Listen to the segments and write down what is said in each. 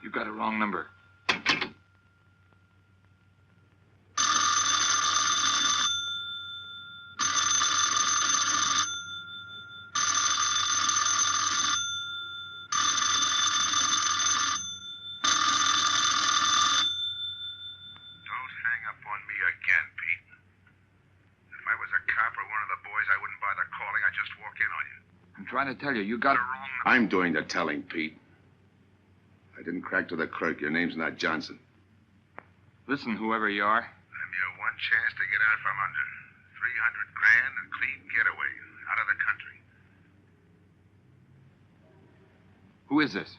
You got a wrong number. Don't hang up on me again, Pete. If I was a cop or one of the boys, I wouldn't bother calling. I'd just walk in on you. I'm trying to tell you, you got The wrong number. I'm doing the telling, Pete. I didn't crack to the clerk. Your name's not Johnson. Listen, whoever you are. I'm your one chance to get out from under. 300 grand and clean getaway. Out of the country. Who is this?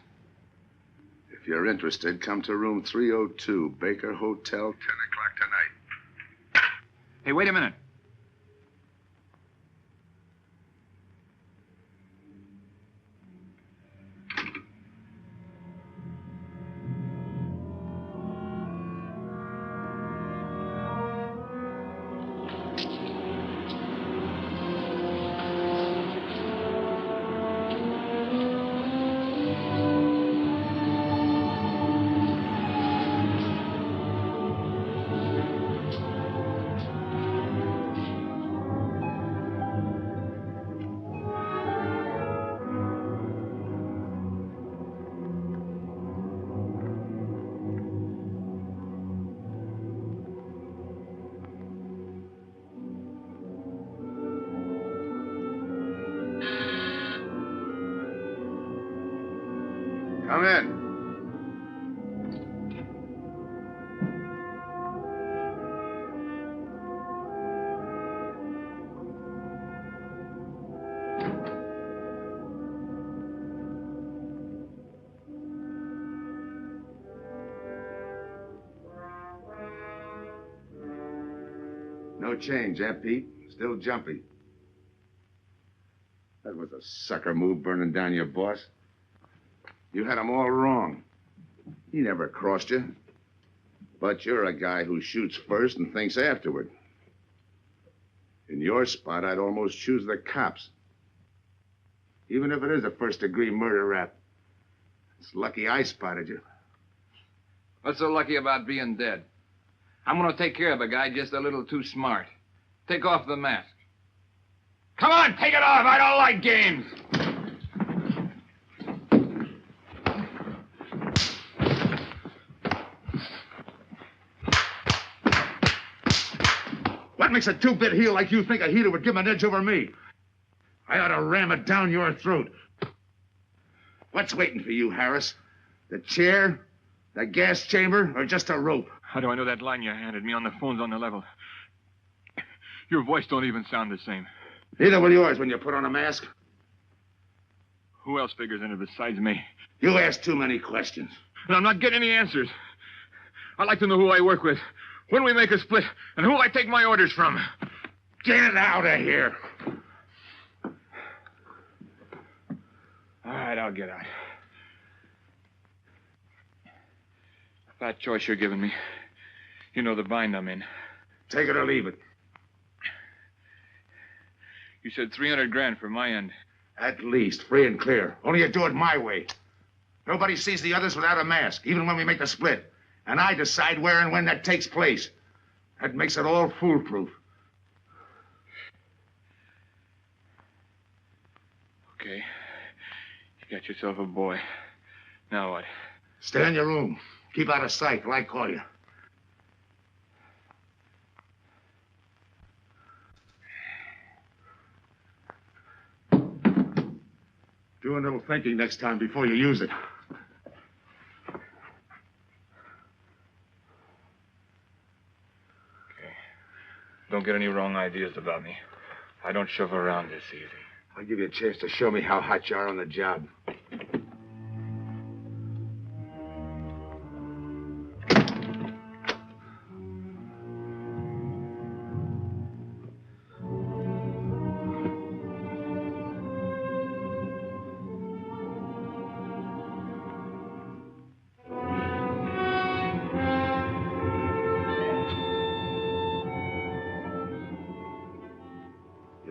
If you're interested, come to room 302, Baker Hotel. 10 o'clock tonight. Hey, wait a minute. Come in. No change, eh, Pete? Still jumpy. That was a sucker move, burning down your boss. You had him all wrong. He never crossed you. But you're a guy who shoots first and thinks afterward. In your spot, I'd almost choose the cops. Even if it is a first-degree murder rap. It's lucky I spotted you. What's so lucky about being dead? I'm going to take care of a guy just a little too smart. Take off the mask. Come on, take it off. I don't like games. What makes a two-bit heel like you think a heater would give him an edge over me? I ought to ram it down your throat. What's waiting for you, Harris? The chair, the gas chamber, or just a rope? How do I know that line you handed me on the phone's on the level? Your voice don't even sound the same. Neither will yours when you put on a mask. Who else figures in it besides me? You ask too many questions. And I'm not getting any answers. I'd like to know who I work with, when we make a split, and who I take my orders from. Get out of here. All right, I'll get out. That choice you're giving me. You know the bind I'm in. Take it or leave it. You said 300 grand for my end. At least, free and clear. Only you do it my way. Nobody sees the others without a mask, even when we make the split. And I decide where and when that takes place. That makes it all foolproof. Okay. You got yourself a boy. Now what? Stay in your room. Keep out of sight till I call you. Do a little thinking next time before you use it. Okay. Don't get any wrong ideas about me. I don't shove around this easy. I'll give you a chance to show me how hot you are on the job.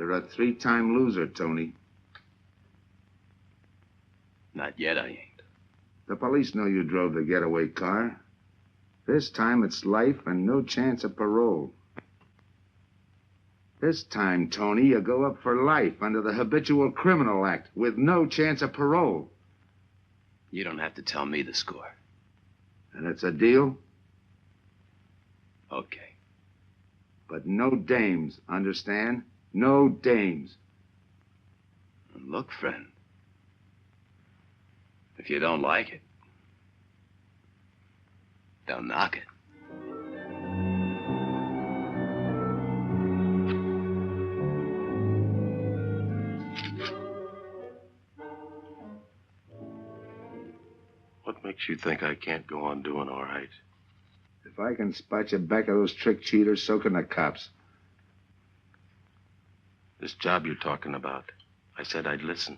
You're a 3-time loser, Tony. Not yet, I ain't. The police know you drove the getaway car. This time it's life and no chance of parole. This time, Tony, you go up for life under the Habitual Criminal Act with no chance of parole. You don't have to tell me the score. And it's a deal? Okay. But no dames, understand? No dames. Look, friend. If you don't like it, don't knock it. What makes you think I can't go on doing all right? If I can spot you back of those trick cheaters, so can the cops. This job you're talking about, I said I'd listen.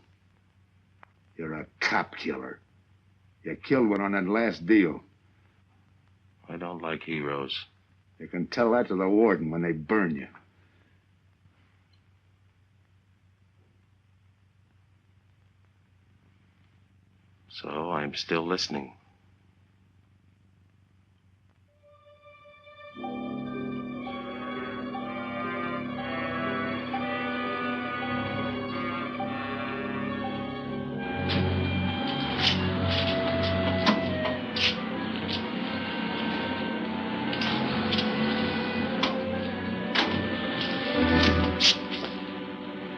You're a cop killer. You killed one on that last deal. I don't like heroes. You can tell that to the warden when they burn you. So I'm still listening.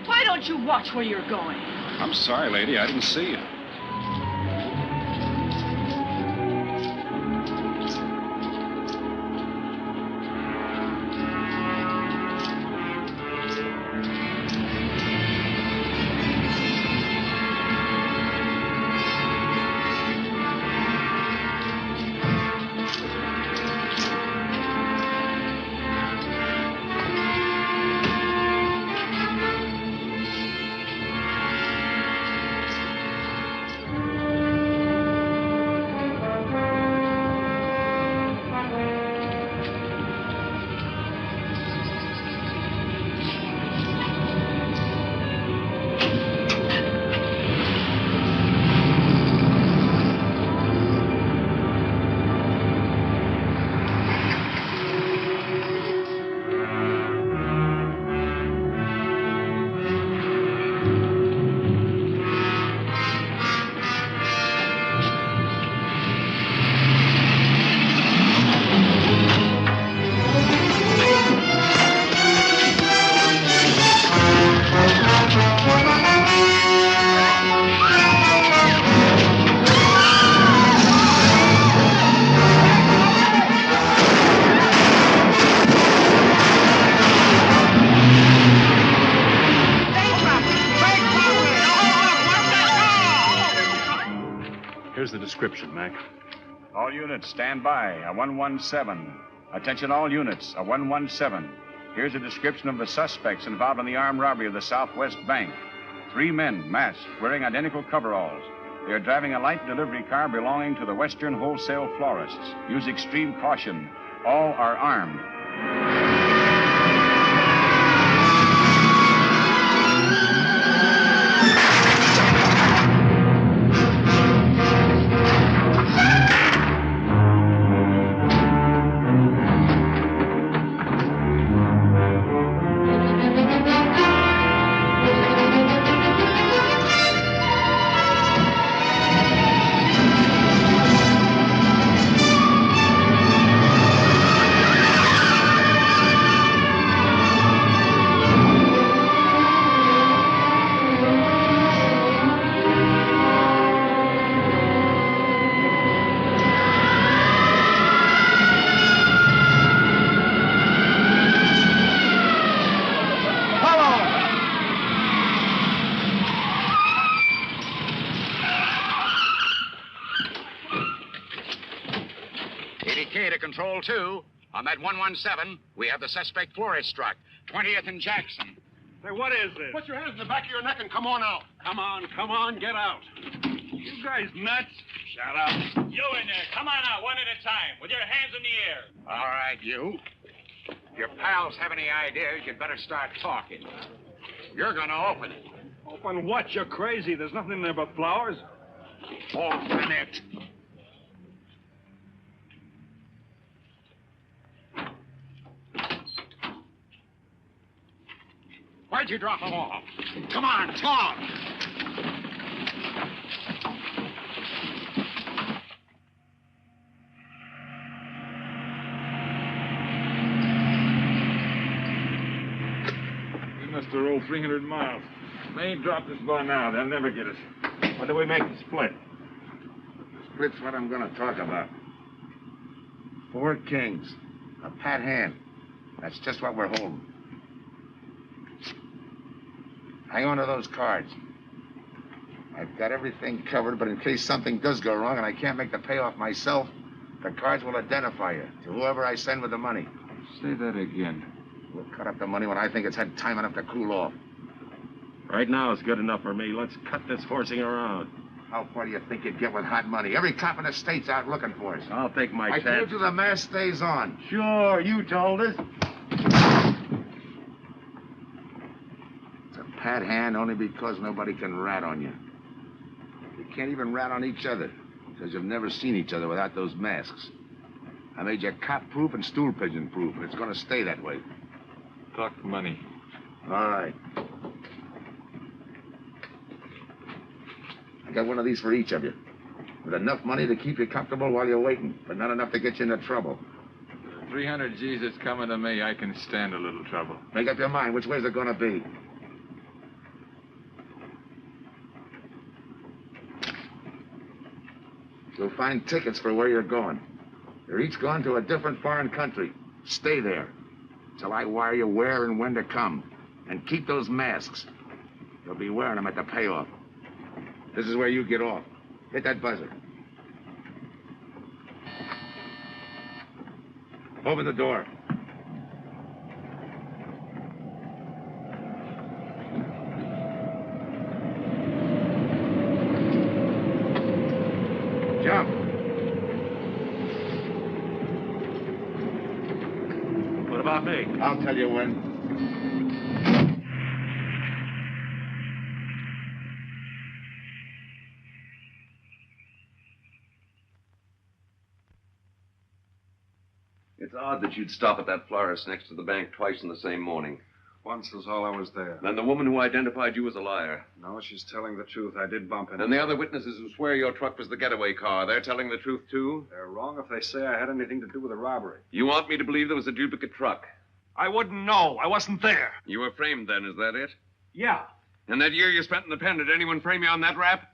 Why don't you watch where you're going? I'm sorry, lady. I didn't see you. Here's the description, Mac. All units, stand by. A 117. Attention all units, a 117. Here's a description of the suspects involved in the armed robbery of the Southwest Bank. 3 men, masked, wearing identical coveralls. They are driving a light delivery car belonging to the Western Wholesale Florists. Use extreme caution. All are armed. Control 2. On that 117, we have the suspect florist struck. 20th and Jackson. Hey, what is this? Put your hands in the back of your neck and come on out. Come on, get out. You guys nuts? Shut up. You in there. Come on out, one at a time, with your hands in the air. All right, you. If your pals have any ideas, you'd better start talking. You're gonna open it. Open what? You're crazy. There's nothing in there but flowers. Open it. Why'd you drop them off? Come on, talk! We must have rolled 300 miles. They ain't dropped us by now. They'll never get us. When do we make the split? Split's what I'm going to talk about. 4 kings. A pat hand. That's just what we're holding. Hang on to those cards. I've got everything covered, but in case something does go wrong and I can't make the payoff myself, the cards will identify you to whoever I send with the money. Say that again. We'll cut up the money when I think it's had time enough to cool off. Right now is good enough for me. Let's cut this horsing around. How far do you think you'd get with hot money? Every cop in the state's out looking for us. I'll take my I chance. told you the mask stays on. Sure, you told us. It's a pat hand only because nobody can rat on you. You can't even rat on each other because you've never seen each other without those masks. I made you cop-proof and stool-pigeon-proof, and it's going to stay that way. Talk money. All right. I got one of these for each of you. With enough money to keep you comfortable while you're waiting, but not enough to get you into trouble. 300 G's that's coming to me, I can stand a little trouble. Make up your mind. Which way's it going to be? You'll find tickets for where you're going. You're each going to a different foreign country. Stay there till I wire you where and when to come. And keep those masks. You'll be wearing them at the payoff. This is where you get off. Hit that buzzer. Open the door. Jump. What about me? I'll tell you when. It's odd that you'd stop at that florist next to the bank twice in the same morning. Once was all I was there. And the woman who identified you as a liar. No, she's telling the truth. I did bump into And the other witnesses who swear your truck was the getaway car, they're telling the truth, too? They're wrong if they say I had anything to do with the robbery. You want me to believe there was a duplicate truck? I wouldn't know. I wasn't there. You were framed then, is that it? Yeah. And that year you spent in the pen, did anyone frame you on that rap?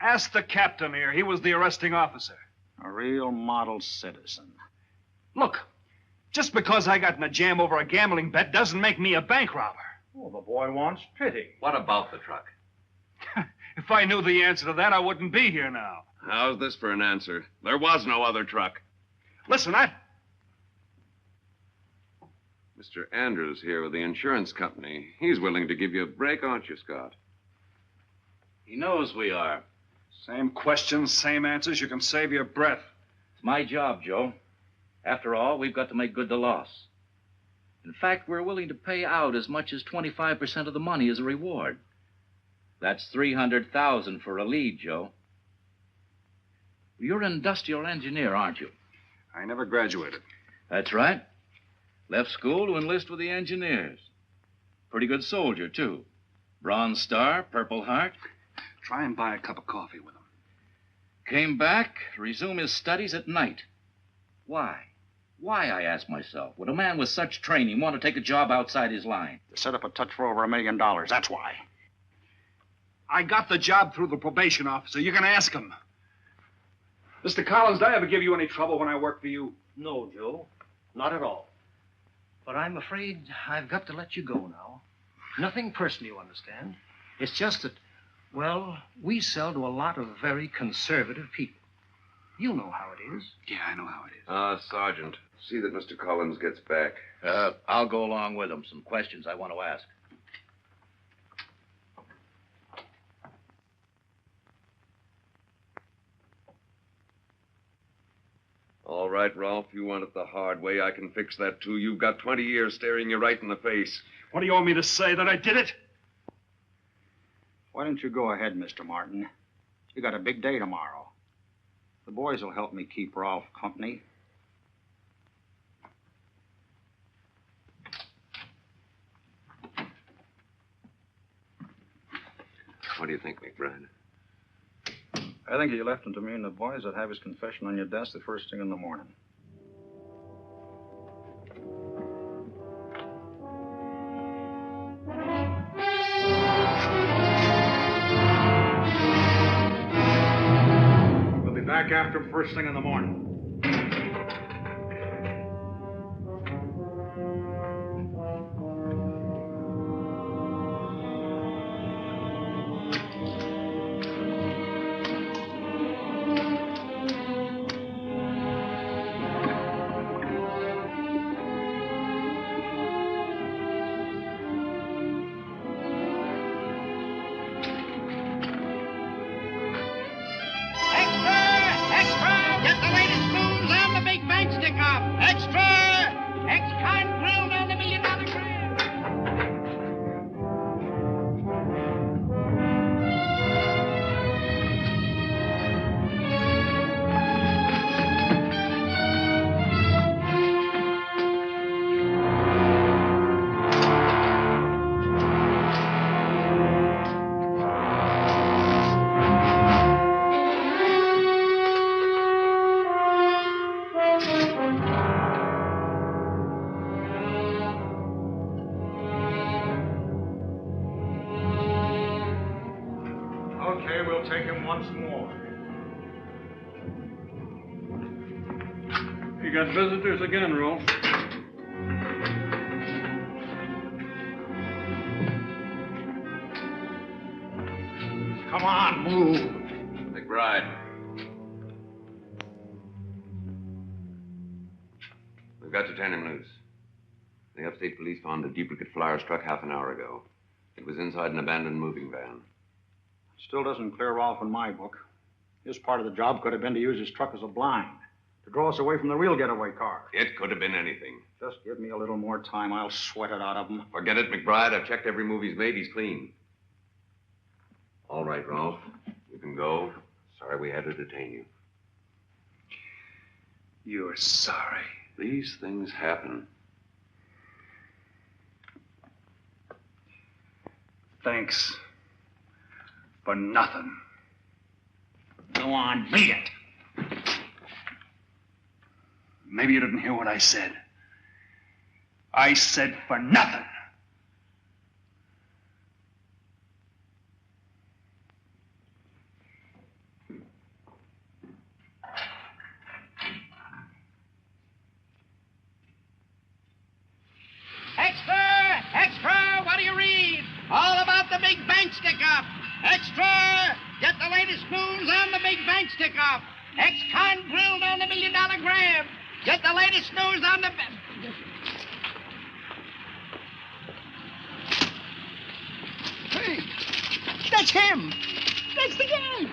Ask the captain here. He was the arresting officer. A real model citizen. Look, just because I got in a jam over a gambling bet doesn't make me a bank robber. Oh, the boy wants pity. What about the truck? If I knew the answer to that, I wouldn't be here now. How's this for an answer? There was no other truck. Listen, Mr. Andrews here with the insurance company. He's willing to give you a break, aren't you, Scott? He knows we are. Same questions, same answers. You can save your breath. It's my job, Joe. After all, we've got to make good the loss. In fact, we're willing to pay out as much as 25% of the money as a reward. That's $300,000 for a lead, Joe. You're an industrial engineer, aren't you? I never graduated. That's right. Left school to enlist with the engineers. Pretty good soldier, too. Bronze Star, Purple Heart. Try and buy a cup of coffee with him. Came back, resume his studies at night. Why? Why, I ask myself, would a man with such training want to take a job outside his line? To set up a touch for over $1 million. That's why. I got the job through the probation officer. You can ask him. Mr. Collins, did I ever give you any trouble when I worked for you? No, Joe. Not at all. But I'm afraid I've got to let you go now. Nothing personal, you understand. It's just that, well, we sell to a lot of very conservative people. You know how it is. Yeah, I know how it is. Sergeant, see that Mr. Collins gets back. I'll go along with him. Some questions I want to ask. All right. right, Rolfe. You want it the hard way. I can fix that, too. You've got 20 years staring you right in the face. What do you want me to say, that I did it? Why don't you go ahead, Mr. Martin? You got a big day tomorrow. The boys will help me keep Rolfe company. What do you think, McBride? I think you left him to me and the boys would have his confession on your desk the first thing in the morning. We'll be back after him first thing in the morning. Okay, we'll take him once more. You got visitors again, Rolfe. Come on, move. McBride. We've got to turn him loose. The upstate police found a duplicate flyer struck half an hour ago. It was inside an abandoned moving van. Still doesn't clear Rolfe in my book. His part of the job could have been to use his truck as a blind, to draw us away from the real getaway car. It could have been anything. Just give me a little more time. I'll sweat it out of him. Forget it, McBride. I've checked every move he's made. He's clean. All right, Rolfe. You can go. Sorry we had to detain you. You're sorry. These things happen. Thanks. For nothing. Go on, beat it. Maybe you didn't hear what I said. I said for nothing. Extra! Extra! What do you read? All about the big bank stick-up. Extra! Get the latest news on the big bank stick-up. Ex-con grilled on the $1 million grab. Get the latest news on the... Hey, that's him. That's the guy.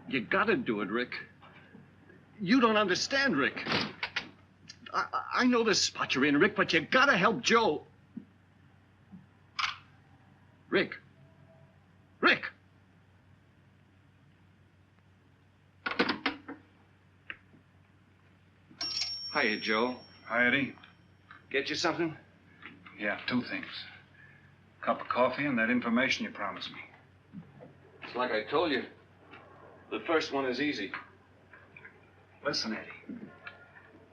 You gotta do it, Rick. You don't understand, Rick. I know the spot you're in, Rick, but you gotta help Joe. Rick. Rick! Hiya, Joe. Hi, Eddie. Get you something? Yeah, 2 things. Cup of coffee and that information you promised me. It's like I told you. The first one is easy. Listen, Eddie.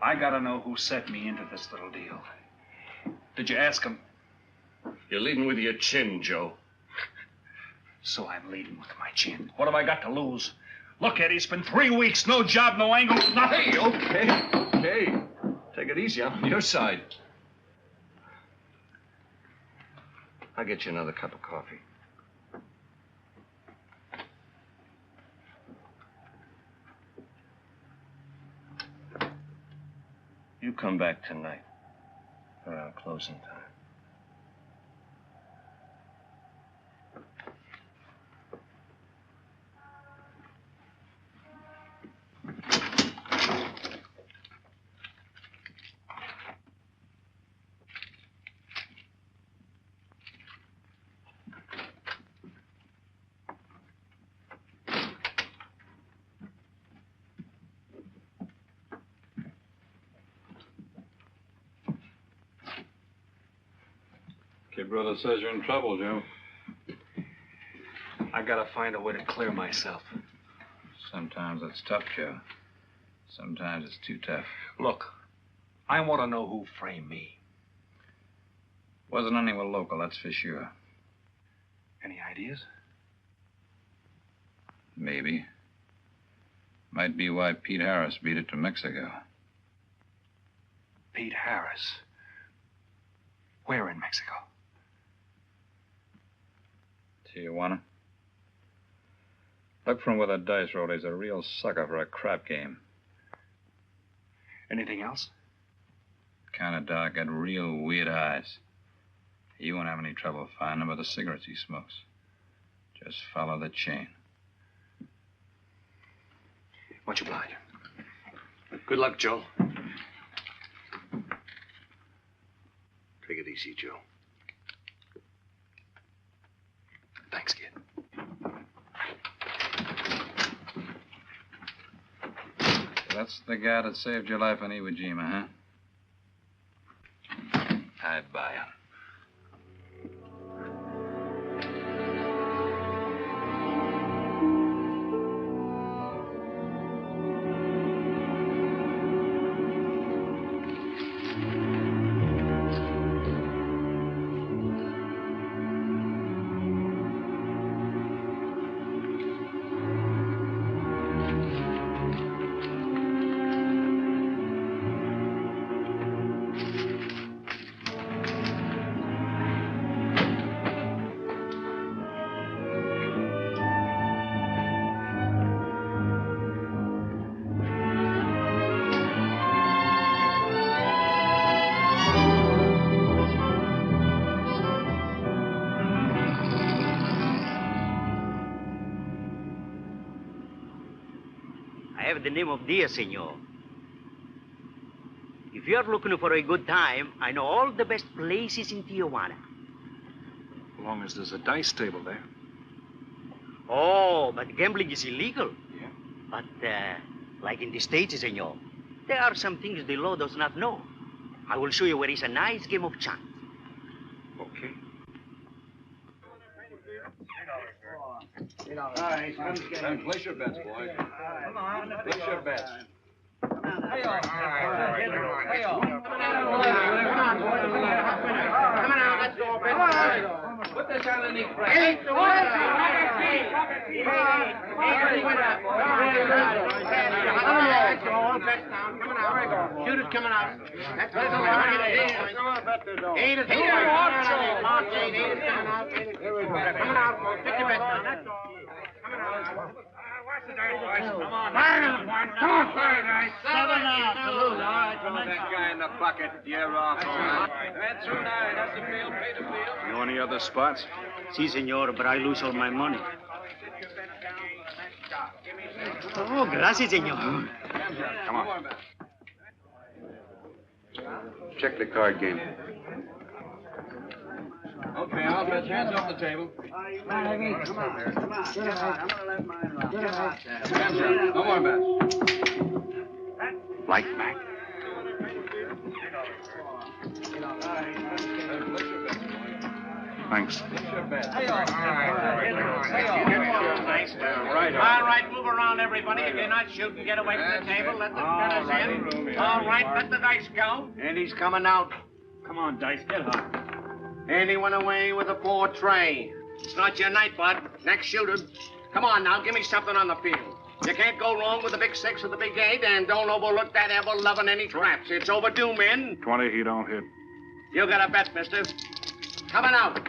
I gotta know who set me into this little deal. Did you ask him? You're leading with your chin, Joe. So I'm leading with my chin. What have I got to lose? Look, Eddie, it's been 3 weeks. No job, no angle, nothing. Hey, okay. Take it easy. I'm on your side. I'll get you another cup of coffee. You come back tonight around closing time. Your brother says you're in trouble, Joe. I gotta find a way to clear myself. Sometimes it's tough, Joe. Sometimes it's too tough. Look, I want to know who framed me. Wasn't anyone local, that's for sure. Any ideas? Maybe. Might be why Pete Harris beat it to Mexico. Pete Harris. Where in Mexico? Tijuana. Look from where the dice rolled. He's a real sucker for a crap game. Anything else? Kind of dark, got real weird eyes. You won't have any trouble finding him with the cigarettes he smokes. Just follow the chain. Much obliged. Good luck, Joe. Take it easy, Joe. Thanks, kid. That's the guy that saved your life on Iwo Jima, huh? I buy him. The name of Dia, senor. If you're looking for a good time, I know all the best places in Tijuana. As long as there's a dice table there. Oh, but gambling is illegal. Yeah. But, like in the States, senor, there are some things the law does not know. I will show you where is a nice game of chance. Okay. All right, Place your bets, boys. Come on. Place your bets. Hey, all. Come on out, let's go. Come on. Put this on the knee press. Ain't the one. Shoot it coming out. That's what Eight is coming out, folks. Pick your bets down. That's all. Come on. Come on, guys. 7 out. Salute. All right, That guy in the bucket. You're off. That's right. That's the field. Pay the field. You know any other spots? Si, senor, but I lose all my money. Oh, gracias, senor. Come on. Check the card game. Okay, I'll bet hands off the table. Come on. I'm gonna let mine run. No more bets. Light back. Thanks. All right, move around, everybody. If you're not shooting, get away from the table. Let the gunners in. All right, let the dice go. And he's coming out. Come on, Dice, get hot. And he went away with a 4 tray. It's not your night, bud. Next shooter. Come on now, give me something on the field. You can't go wrong with the big 6 or the big 8, and don't overlook that ever-loving any traps. It's overdue, men. 20, he don't hit. You got a bet, mister. Coming out.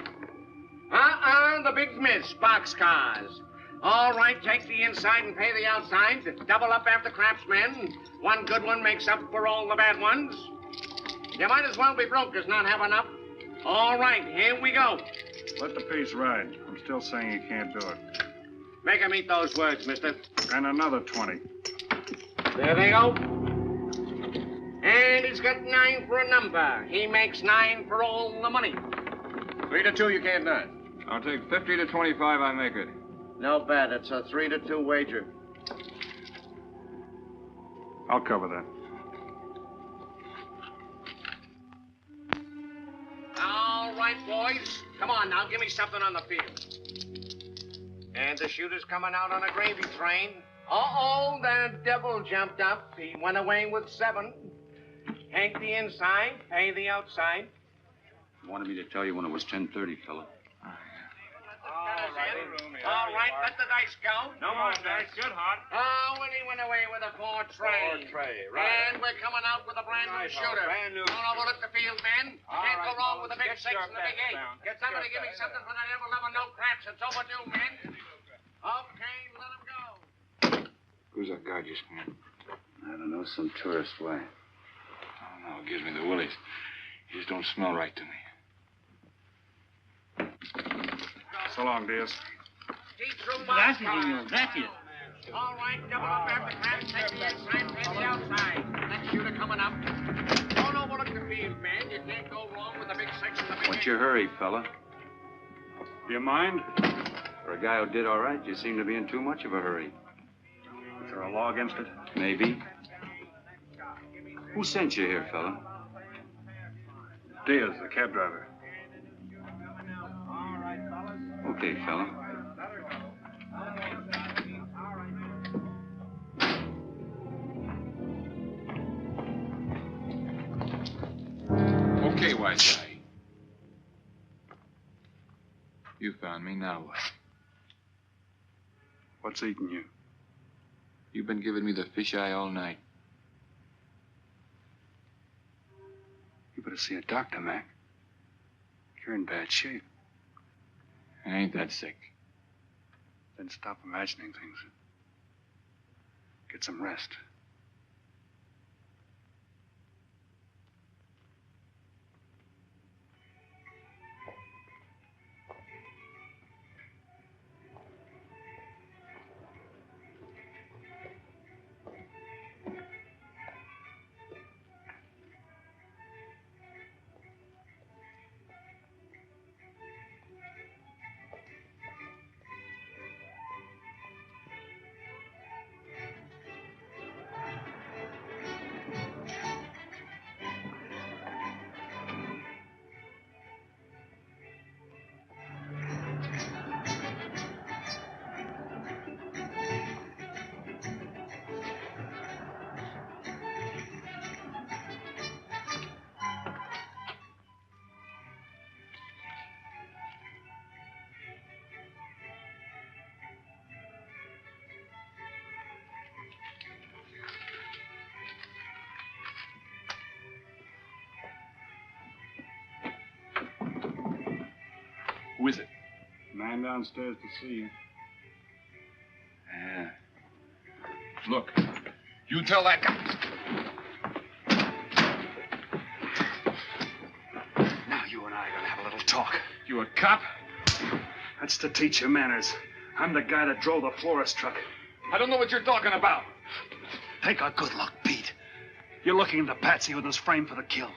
The big miss, boxcars. All right, take the inside and pay the outside. Double up after craps, men. One good one makes up for all the bad ones. You might as well be broke as not have enough. All right, here we go. Let the piece ride. I'm still saying you can't do it. Make him eat those words, mister. And another 20. There they go. And he's got 9 for a number. He makes 9 for all the money. 3 to 2, you can't do it. I'll take 50 to 25, I make it. No bad. It's a 3 to 2 wager. I'll cover that. All right, boys. Come on now, give me something on the field. And the shooter's coming out on a gravy train. Uh-oh, the devil jumped up. He went away with 7. Take the inside, pay the outside. Wanted me to tell you when it was 10:30, fella. All right, let the dice go. No more dice. Good, Hart. Oh, and he went away with a 4 tray. 4 tray, right. And we're coming out with a brand new shooter. Brand new. Don't overlook the field, men. All Can't go right, wrong with the big get 6 your and the big bets 8. down. Get somebody Get give me your something bets for that ever loving no craps. It's overdue, men. Okay, let him go. Who's that guy just come in? I don't know, some tourist way. I don't know. It gives me the willies. He just don't smell right to me. So long, Diaz. Gracias, señor. Gracias. All right, double up after craps. Take the inside, pay the outside. Next shooter coming up. Don't overlook the field, man. You can't go wrong with the big 6 and the big 8. What's your hurry, fella? Do you mind? For a guy who did all right, you seem to be in too much of a hurry. Is there a law against it? Maybe. Who sent you here, fella? Diaz, the cab driver. Okay, fella. Okay, white guy. You found me, now what? What's eating you? You've been giving me the fisheye all night. You better see a doctor, Mac. You're in bad shape. I ain't that sick. Then stop imagining things. Get some rest. Who is it? Man downstairs to see you. Yeah. Look, you tell that guy. Now you and I are gonna have a little talk. You a cop? That's to teach you manners. I'm the guy that drove the florist truck. I don't know what you're talking about. Take a good look, Pete. You're looking into Patsy with his frame for the kill.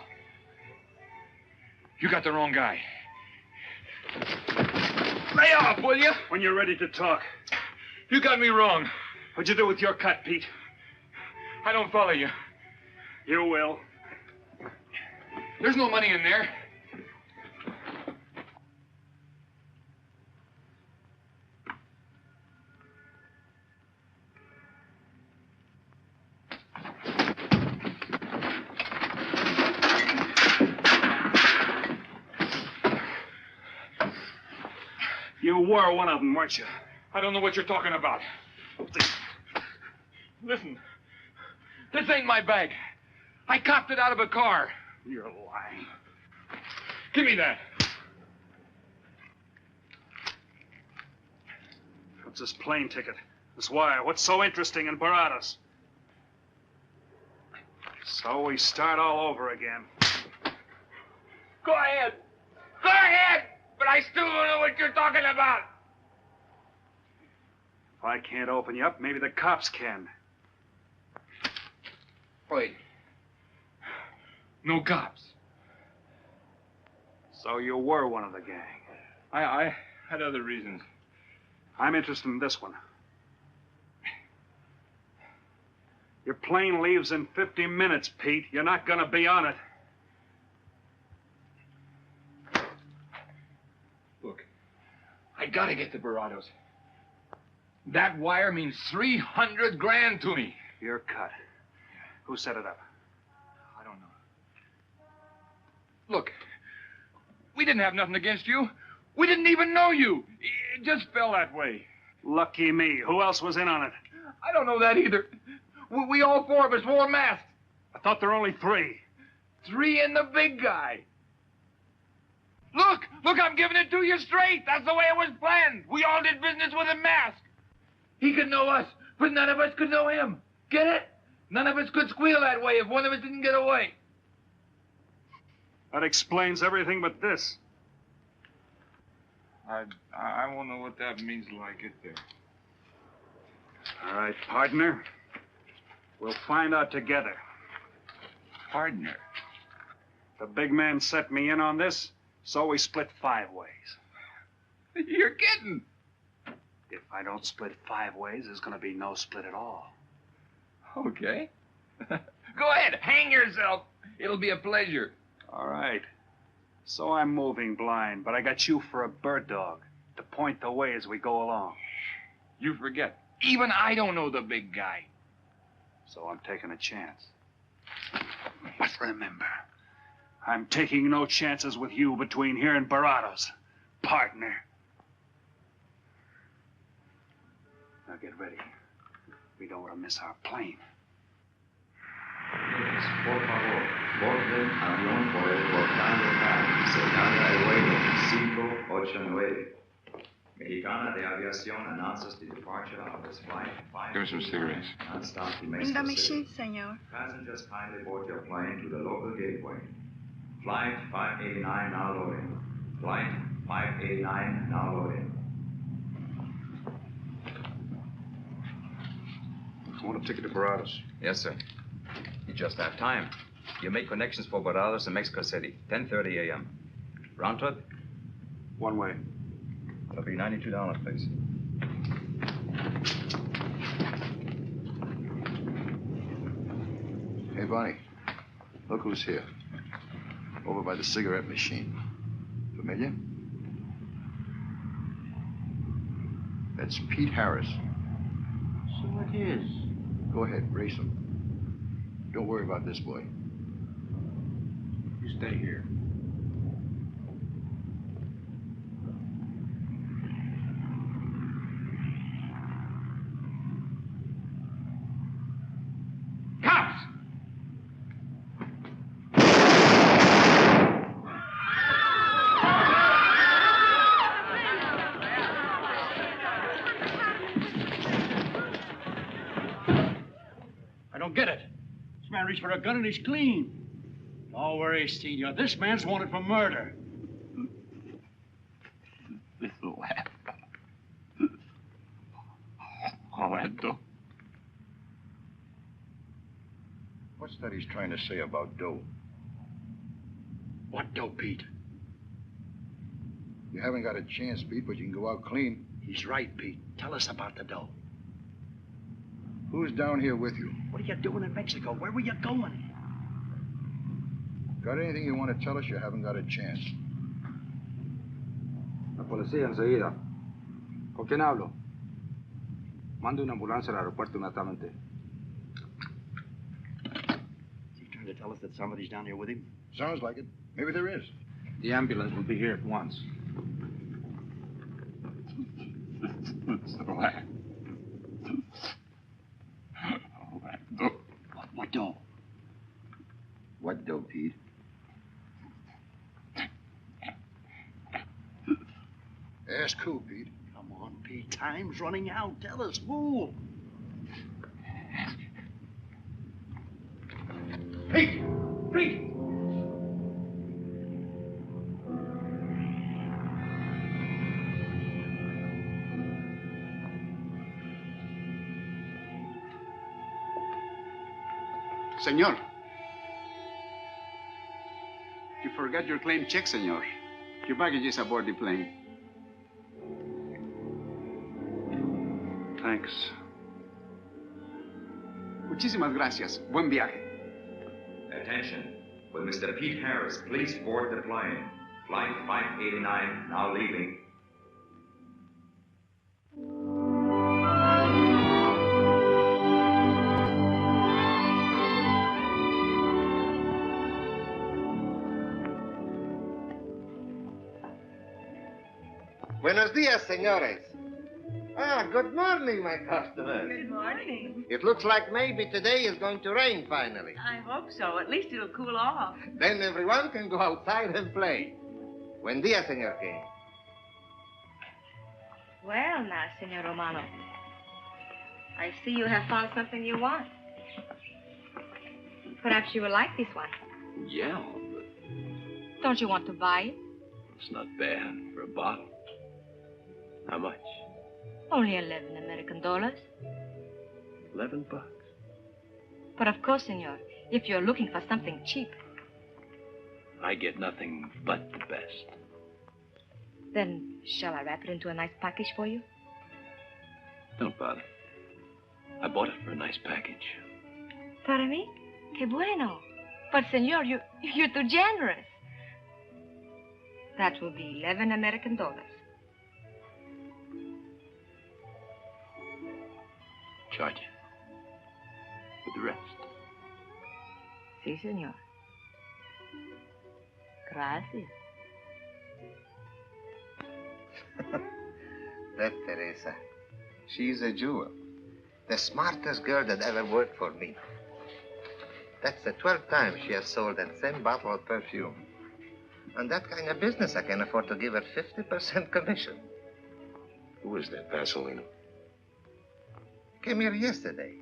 You got the wrong guy. Lay off, will you? When you're ready to talk. You got me wrong. What'd you do with your cut, Pete? I don't follow you. You will. There's no money in there. You were one of them, weren't you? I don't know what you're talking about. Listen, this ain't my bag. I copped it out of a car. You're lying. Give me that. What's this plane ticket? This wire? What's so interesting in Baradas? So we start all over again. Go ahead. Go ahead. But I still don't know what you're talking about. If I can't open you up, maybe the cops can. Wait. No cops. So you were one of the gang. I had other reasons. I'm interested in this one. Your plane leaves in 50 minutes, Pete. You're not gonna be on it. gotta get the Barados. That wire means 300 grand to me. You're cut. Who set it up? I don't know. Look, we didn't have nothing against you. We didn't even know you. It just fell that way. Lucky me. Who else was in on it? I don't know that either. We all four of us wore masks. I thought there were only 3. 3 and the big guy. Look, I'm giving it to you straight. That's the way it was planned. We all did business with a mask. He could know us, but none of us could know him. Get it? None of us could squeal that way if one of us didn't get away. That explains everything but this. I won't know what that means till I get there. All right, partner. We'll find out together. Partner? The big man set me in on this, so we split 5 ways. You're kidding. If I don't split 5 ways, there's going to be no split at all. Okay. Go ahead, hang yourself. It'll be a pleasure. All right. So I'm moving blind, but I got you for a bird dog to point the way as we go along. You forget. Even I don't know the big guy. So I'm taking a chance. But remember, I'm taking no chances with you between here and Barados, partner. Now get ready. We don't want to miss our plane. Por favor, borden avión por el portal local, cercada el vuelo 589. Mexicana de Aviación announces the departure of this flight. Give me some cigarettes. Non-stop to Mexico Indame City. sí, señor. Passengers kindly board your plane to the local gateway. Flight 589 now loading. Flight 589 now loading. I want a ticket to Barados. Yes, sir. You just have time. You make connections for Barados in Mexico City, 10:30 a.m. Round trip? One way. That'll be $92, please. Hey, Bonnie. Look who's here. Over by the cigarette machine. Familiar? That's Pete Harris. So it is. Go ahead, race him. Don't worry about this boy. You stay here. Cops! I don't get it. This man reached for a gun and he's clean. Don't worry, Senor. This man's wanted for murder. Little lad. Orlando. What's that he's trying to say about dough? What dough, Pete? You haven't got a chance, Pete, but you can go out clean. He's right, Pete. Tell us about the dough. Who's down here with you? What are you doing in Mexico? Where were you going? Got anything you want to tell us? You haven't got a chance. La policía enseguida. ¿Con quién hablo? Mande una ambulancia al aeropuerto inmediatamente. Is he trying to tell us that somebody's down here with him? Sounds like it. Maybe there is. The ambulance will be here at once. What dough? What dough, Pete? Ask who, Pete? Come on, Pete. Time's running out. Tell us who. Pete! Pete! Senor. You forgot your claim check, senor. Your baggage is aboard the plane. Thanks. Muchísimas gracias. Buen viaje. Attention. Will Mr. Pete Harris please board the plane? Flight 589 now leaving. Buenos dias, senores. Ah, good morning, my customers. Good morning. It looks like maybe today is going to rain finally. I hope so. At least it'll cool off. Then everyone can go outside and play. Buen dia, Senor King. Well, now, Senor Romano, I see you have found something you want. Perhaps you will like this one. Yeah, Don't you want to buy it? it's not bad for a bottle. How much? Only 11 American dollars. $11. But of course, senor, if you're looking for something cheap, I get nothing but the best. then shall I wrap it into a nice package for you? Don't bother. I bought it for a nice package. Para mí? Que bueno. But, senor, you're too generous. That will be 11 American dollars. Charge it. With the rest. Si, senor. Gracias. That Teresa, she's a jewel. The smartest girl that ever worked for me. That's the 12th time she has sold that same bottle of perfume. On that kind of business, I can afford to give her 50% commission. Who is that Vaseline? Came here yesterday.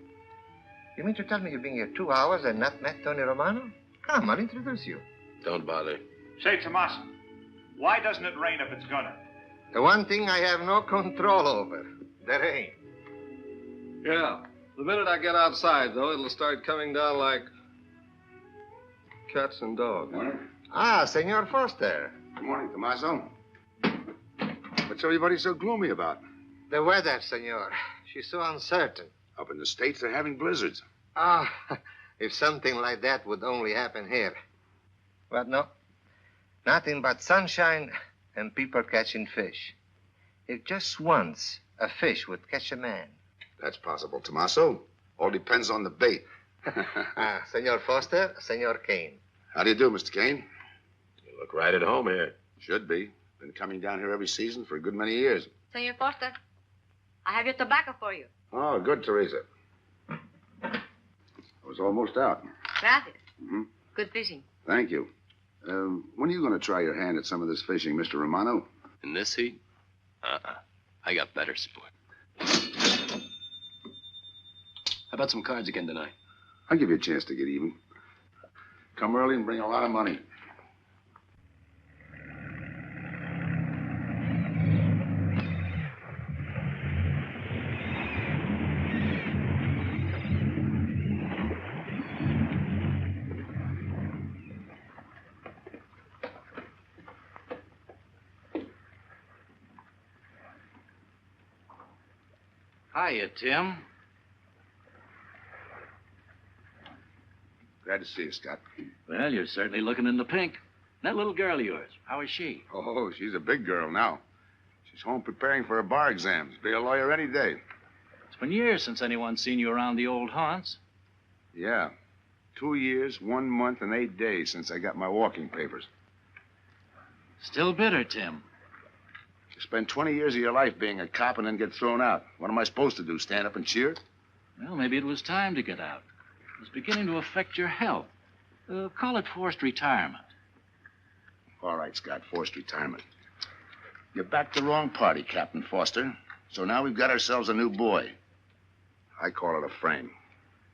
You mean to tell me you've been here 2 hours and not met Tony Romano? Come, I'll introduce you. Don't bother. Say, Tomas, why doesn't it rain if it's gonna? The one thing I have no control over, the rain. Yeah. The minute I get outside, though, it'll start coming down like cats and dogs. Ah, Senor Foster. Good morning, Tommaso. What's everybody so gloomy about? The weather, senor. She's so uncertain. Up in the States, they're having blizzards. Ah, if something like that would only happen here. But no. Nothing but sunshine and people catching fish. If just once a fish would catch a man. That's possible, Tommaso. All depends on the bait. Ah, Senor Foster, Senor Kane. How do you do, Mr. Kane? You look right at home here. Should be. Been coming down here every season for a good many years. Senor Foster, I have your tobacco for you. Oh, good, Teresa. I was almost out. Gracias. Mm-hmm. Good fishing. Thank you. When are you going to try your hand at some of this fishing, Mr. Romano? In this heat? I got better sport. How about some cards again tonight? I'll give you a chance to get even. Come early and bring a lot of money. Hiya, Tim. Glad to see you, Scott. Well, you're certainly looking in the pink. That little girl of yours, how is she? Oh, she's a big girl now. She's home preparing for her bar exams. Be a lawyer any day. It's been years since anyone's seen you around the old haunts. Yeah. 2 years, 1 month, and 8 days since I got my walking papers. Still bitter, Tim. You spend 20 years of your life being a cop and then get thrown out. What am I supposed to do, stand up and cheer? Well, maybe it was time to get out. It was beginning to affect your health. Call it forced retirement. All right, Scott, forced retirement. You backed the wrong party, Captain Foster. So now we've got ourselves a new boy. I call it a frame.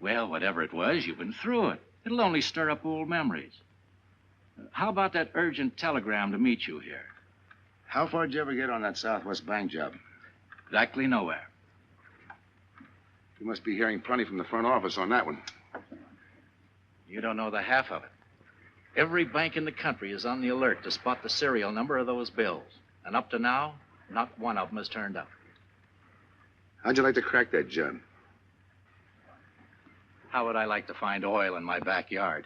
Well, whatever it was, you've been through it. It'll only stir up old memories. How about that urgent telegram to meet you here? How far did you ever get on that Southwest Bank job? Exactly nowhere. You must be hearing plenty from the front office on that one. You don't know the half of it. Every bank in the country is on the alert to spot the serial number of those bills. And up to now, not one of them has turned up. How'd you like to crack that job? How would I like to find oil in my backyard?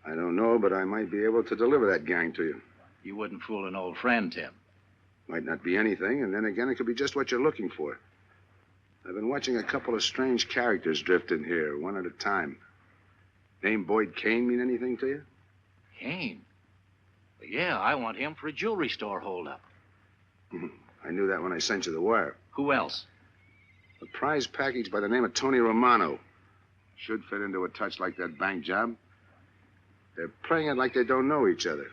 I don't know, but I might be able to deliver that gang to you. You wouldn't fool an old friend, Tim. Might not be anything, and then again, it could be just what you're looking for. I've been watching a couple of strange characters drift in here, one at a time. Name Boyd Kane mean anything to you? Kane? Yeah, I want him for a jewelry store holdup. I knew that when I sent you the wire. Who else? A prize package by the name of Tony Romano. Should fit into a touch like that bank job. They're playing it like they don't know each other.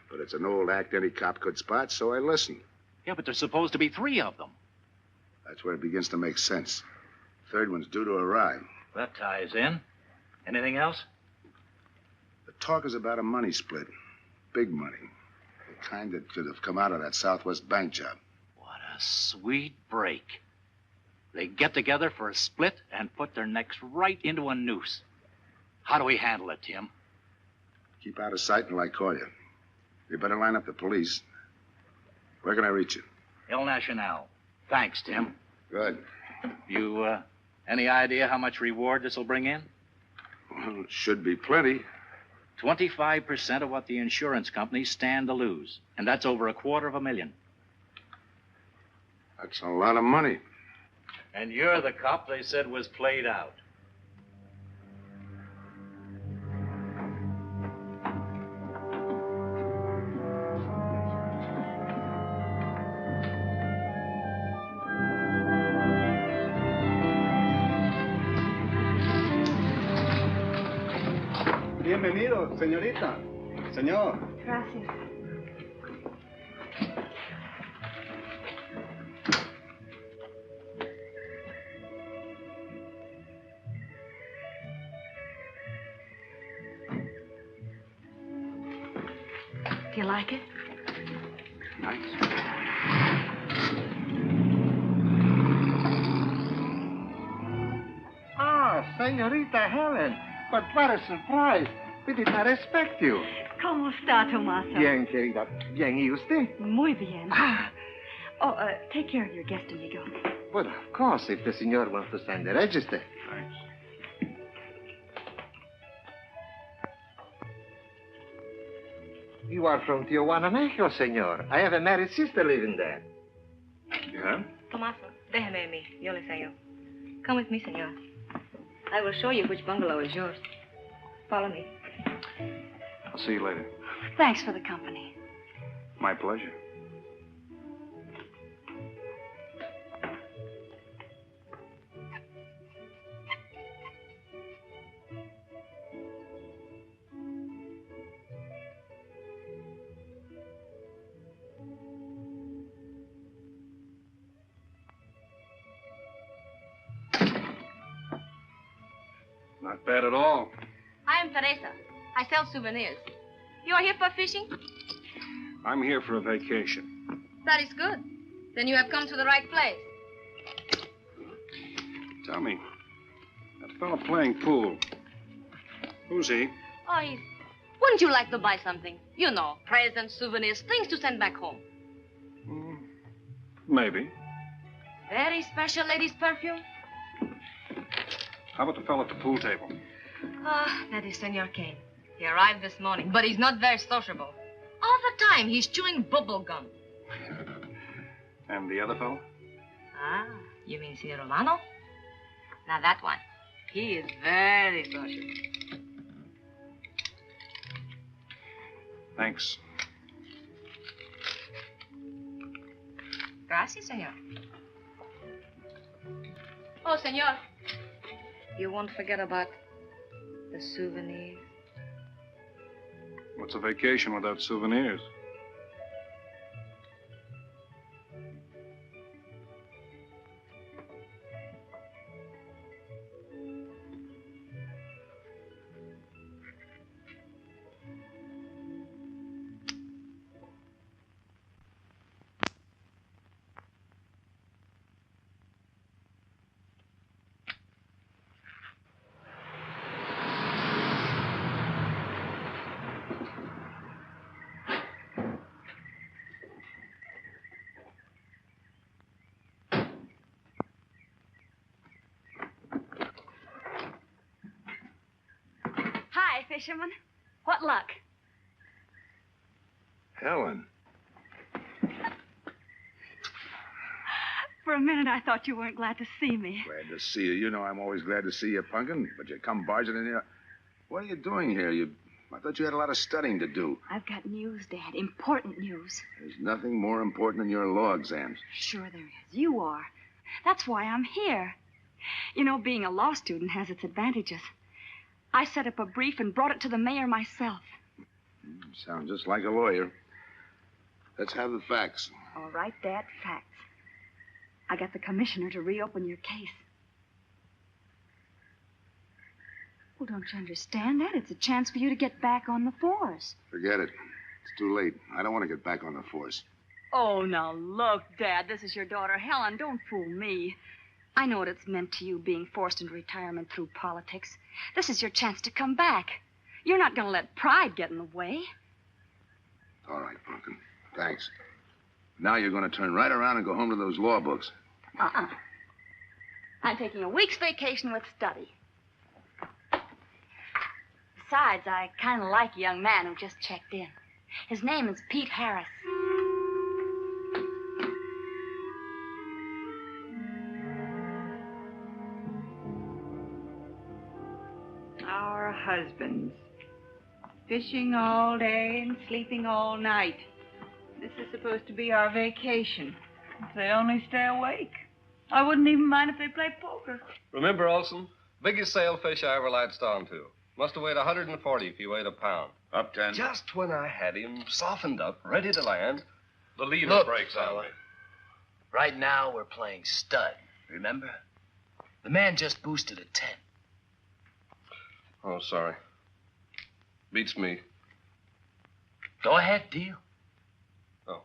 But it's an old act any cop could spot, so I listened. Yeah, but there's supposed to be 3 of them. That's where it begins to make sense. Third one's due to arrive. That ties in. Anything else? The talk is about a money split. Big money. The kind that could have come out of that Southwest bank job. What a sweet break. They get together for a split and put their necks right into a noose. How do we handle it, Tim? Keep out of sight until I call you. You better line up the police. Where can I reach you? El Nacional. Thanks, Tim. Good. You, any idea how much reward this will bring in? Well, it should be plenty. 25% of what the insurance companies stand to lose. And that's over $250,000. That's a lot of money. And you're the cop they said was played out. Bienvenido, señorita. Señor. Gracias. Do you like it? Nice. Ah, señorita Helen. But what a surprise. We did not expect you. ¿Cómo está, Tomaso? Bien, querida. Bien, ¿y usted? Muy bien. Oh, take care of your guest when you go. Well, of course, if the senor wants to sign the register. Thanks. You are from Tijuana, Mexico, senor. I have a married sister living there. Yeah? Tomaso, déjeme a mí. Yo le enseño. Come with me, senor. I will show you which bungalow is yours. Follow me. I'll see you later. Thanks for the company. My pleasure. Not bad at all. I am Teresa. I sell souvenirs. You are here for fishing? I'm here for a vacation. That is good. Then you have come to the right place. Tell me, that fellow playing pool, who's he? Oh, wouldn't you like to buy something? You know, presents, souvenirs, things to send back home. Maybe. Very special ladies' perfume? How about the fellow at the pool table? Ah, that is Senor Kane. He arrived this morning, but he's not very sociable. All the time, he's chewing bubble gum. And the other fellow? Ah, you mean Senor Romano? Now, that one. He is very social. Thanks. Gracias, senor. Oh, senor. You won't forget about the souvenirs. What's a vacation without souvenirs? Hi, fisherman. What luck? Helen. For a minute, I thought you weren't glad to see me. Glad to see you. You know I'm always glad to see you, Punkin, but you come barging in here. What are you doing here? You I thought you had a lot of studying to do. I've got news, Dad. Important news. There's nothing more important than your law exams. Sure there is. You are. That's why I'm here. You know, being a law student has its advantages. I set up a brief and brought it to the mayor myself. Sounds just like a lawyer. Let's have the facts. All right, Dad, facts. I got the commissioner to reopen your case. Well, don't you understand that? It's a chance for you to get back on the force. Forget it. It's too late. I don't want to get back on the force. Oh, now look, Dad, this is your daughter, Helen. Don't fool me. I know what it's meant to you being forced into retirement through politics. This is your chance to come back. You're not going to let pride get in the way. All right, Pumpkin. Thanks. Now you're going to turn right around and go home to those law books. I'm taking a week's vacation with study. Besides, I kind of like a young man who just checked in. His name is Pete Harris. Our husbands. Fishing all day and sleeping all night. This is supposed to be our vacation. If they only stay awake. I wouldn't even mind if they played poker. Remember, Olson? Biggest sailfish I ever latched onto. Must have weighed 140 if he weighed a pound. Up 10. Just when I had him softened up, ready to land, the leader Look, breaks on fella. me. Right now, we're playing stud, remember? The man just boosted a 10. Oh, sorry. Beats me. Go ahead, deal. Oh.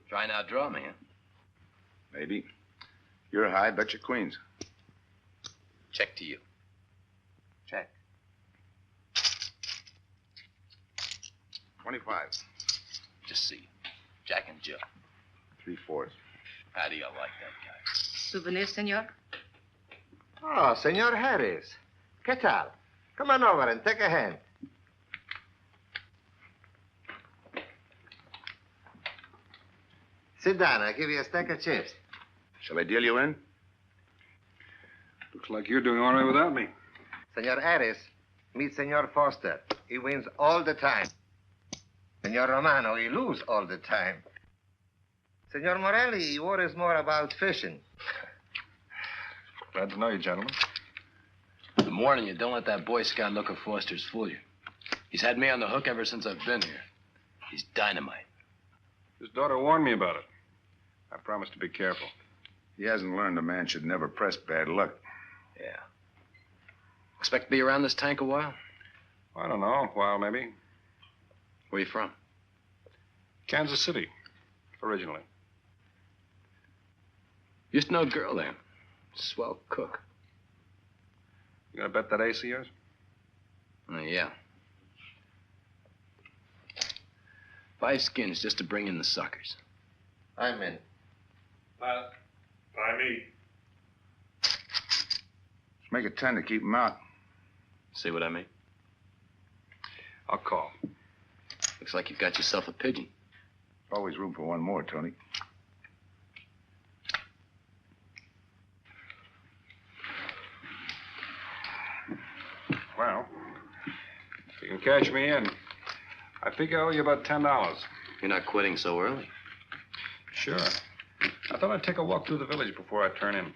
Try and outdraw me, huh? Maybe. You're high, bet your queens. Check to you. Check. 25. Just see. Jack and Jill. 3/4. How do you like that guy? Souvenir, senor? Oh, Senor Harris. ¿Qué tal? Come on over and take a hand. Sit down. I'll give you a stack of chips. Shall I deal you in? Looks like you're doing all right without me. Senor Harris, meet Senor Foster. He wins all the time. Senor Romano, he loses all the time. Senor Morelli, he worries more about fishing. Glad to know you, gentlemen. I'm warning you, don't let that Boy Scout look of Foster's fool you. He's had me on the hook ever since I've been here. He's dynamite. His daughter warned me about it. I promised to be careful. He hasn't learned a man should never press bad luck. Yeah. Expect to be around this tank a while? I don't know, a while maybe. Where you from? Kansas City, originally. Used to know a girl there. Swell cook. You gonna bet that ace of yours? Yeah. 5 skins just to bring in the suckers. I'm in. By me. Let's make it 10 to keep him out. See what I mean? I'll call. Looks like you've got yourself a pigeon. Always room for one more, Tony. Well, if you can cash me in, I think I owe you about $10. You're not quitting so early. Sure. I thought I'd take a walk through the village before I turn in.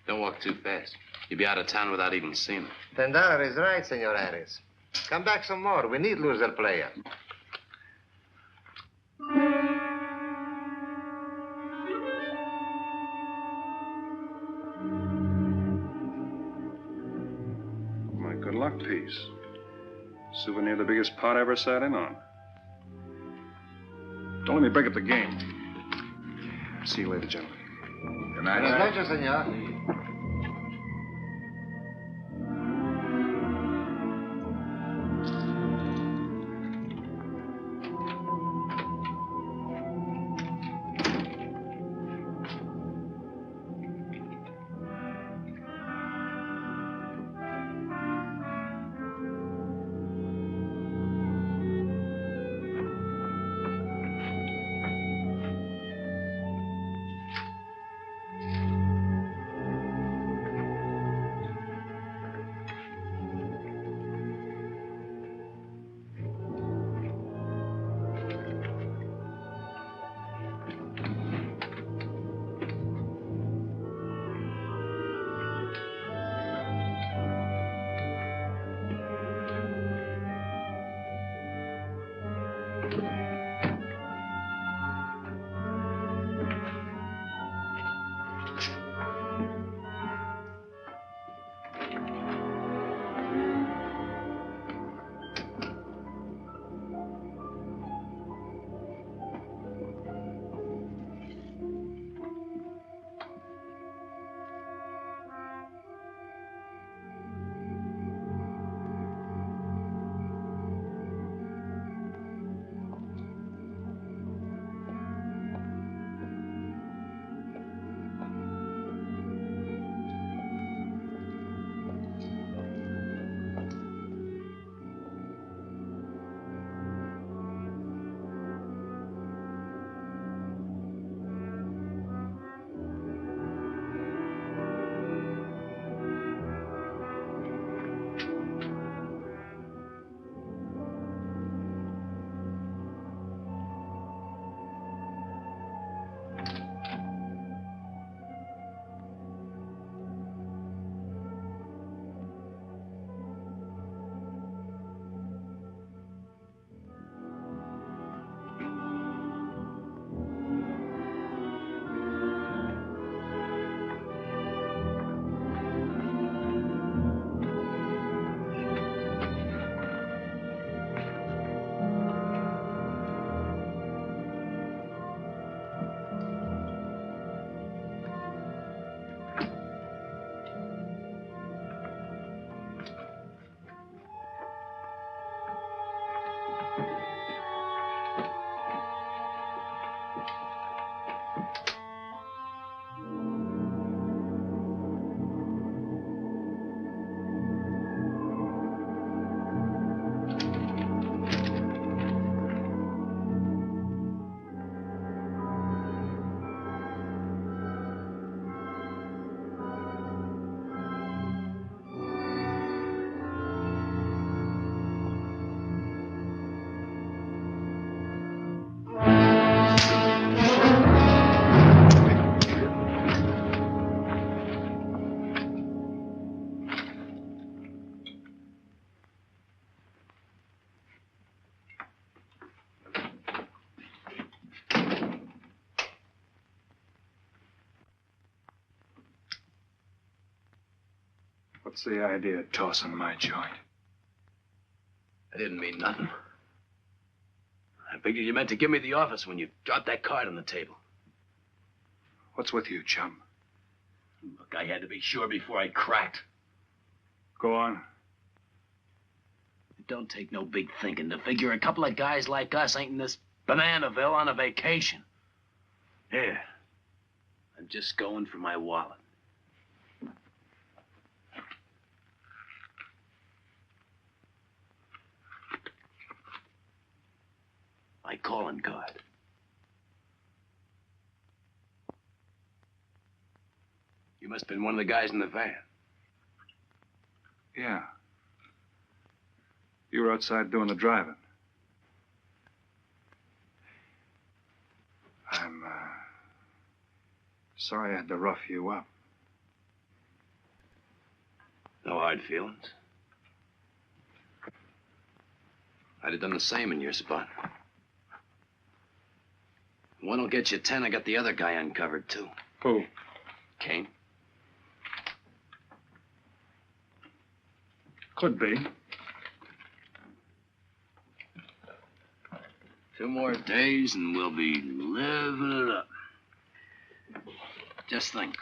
Don't walk too fast. You'll be out of town without even seeing it. $10 is right, Senor Harris. Come back some more. We need loser player. My good luck piece. Souvenir of the biggest pot I ever sat in on. Don't let me break up the game. See you later, gentlemen. Good night. Buenas noches, senor. What's the idea of tossing my joint? I didn't mean nothing. I figured you meant to give me the office when you dropped that card on the table. What's with you, chum? Look, I had to be sure before I cracked. Go on. It don't take no big thinking to figure a couple of guys like us ain't in this Bananaville on a vacation. Here. I'm just going for my wallet. My calling card. You must have been one of the guys in the van. Yeah. You were outside doing the driving. I'm, sorry I had to rough you up. No hard feelings. I'd have done the same in your spot. One'll get you 10. I got the other guy uncovered, too. Who? Kane. Could be. 2 more days and we'll be living it up. Just think.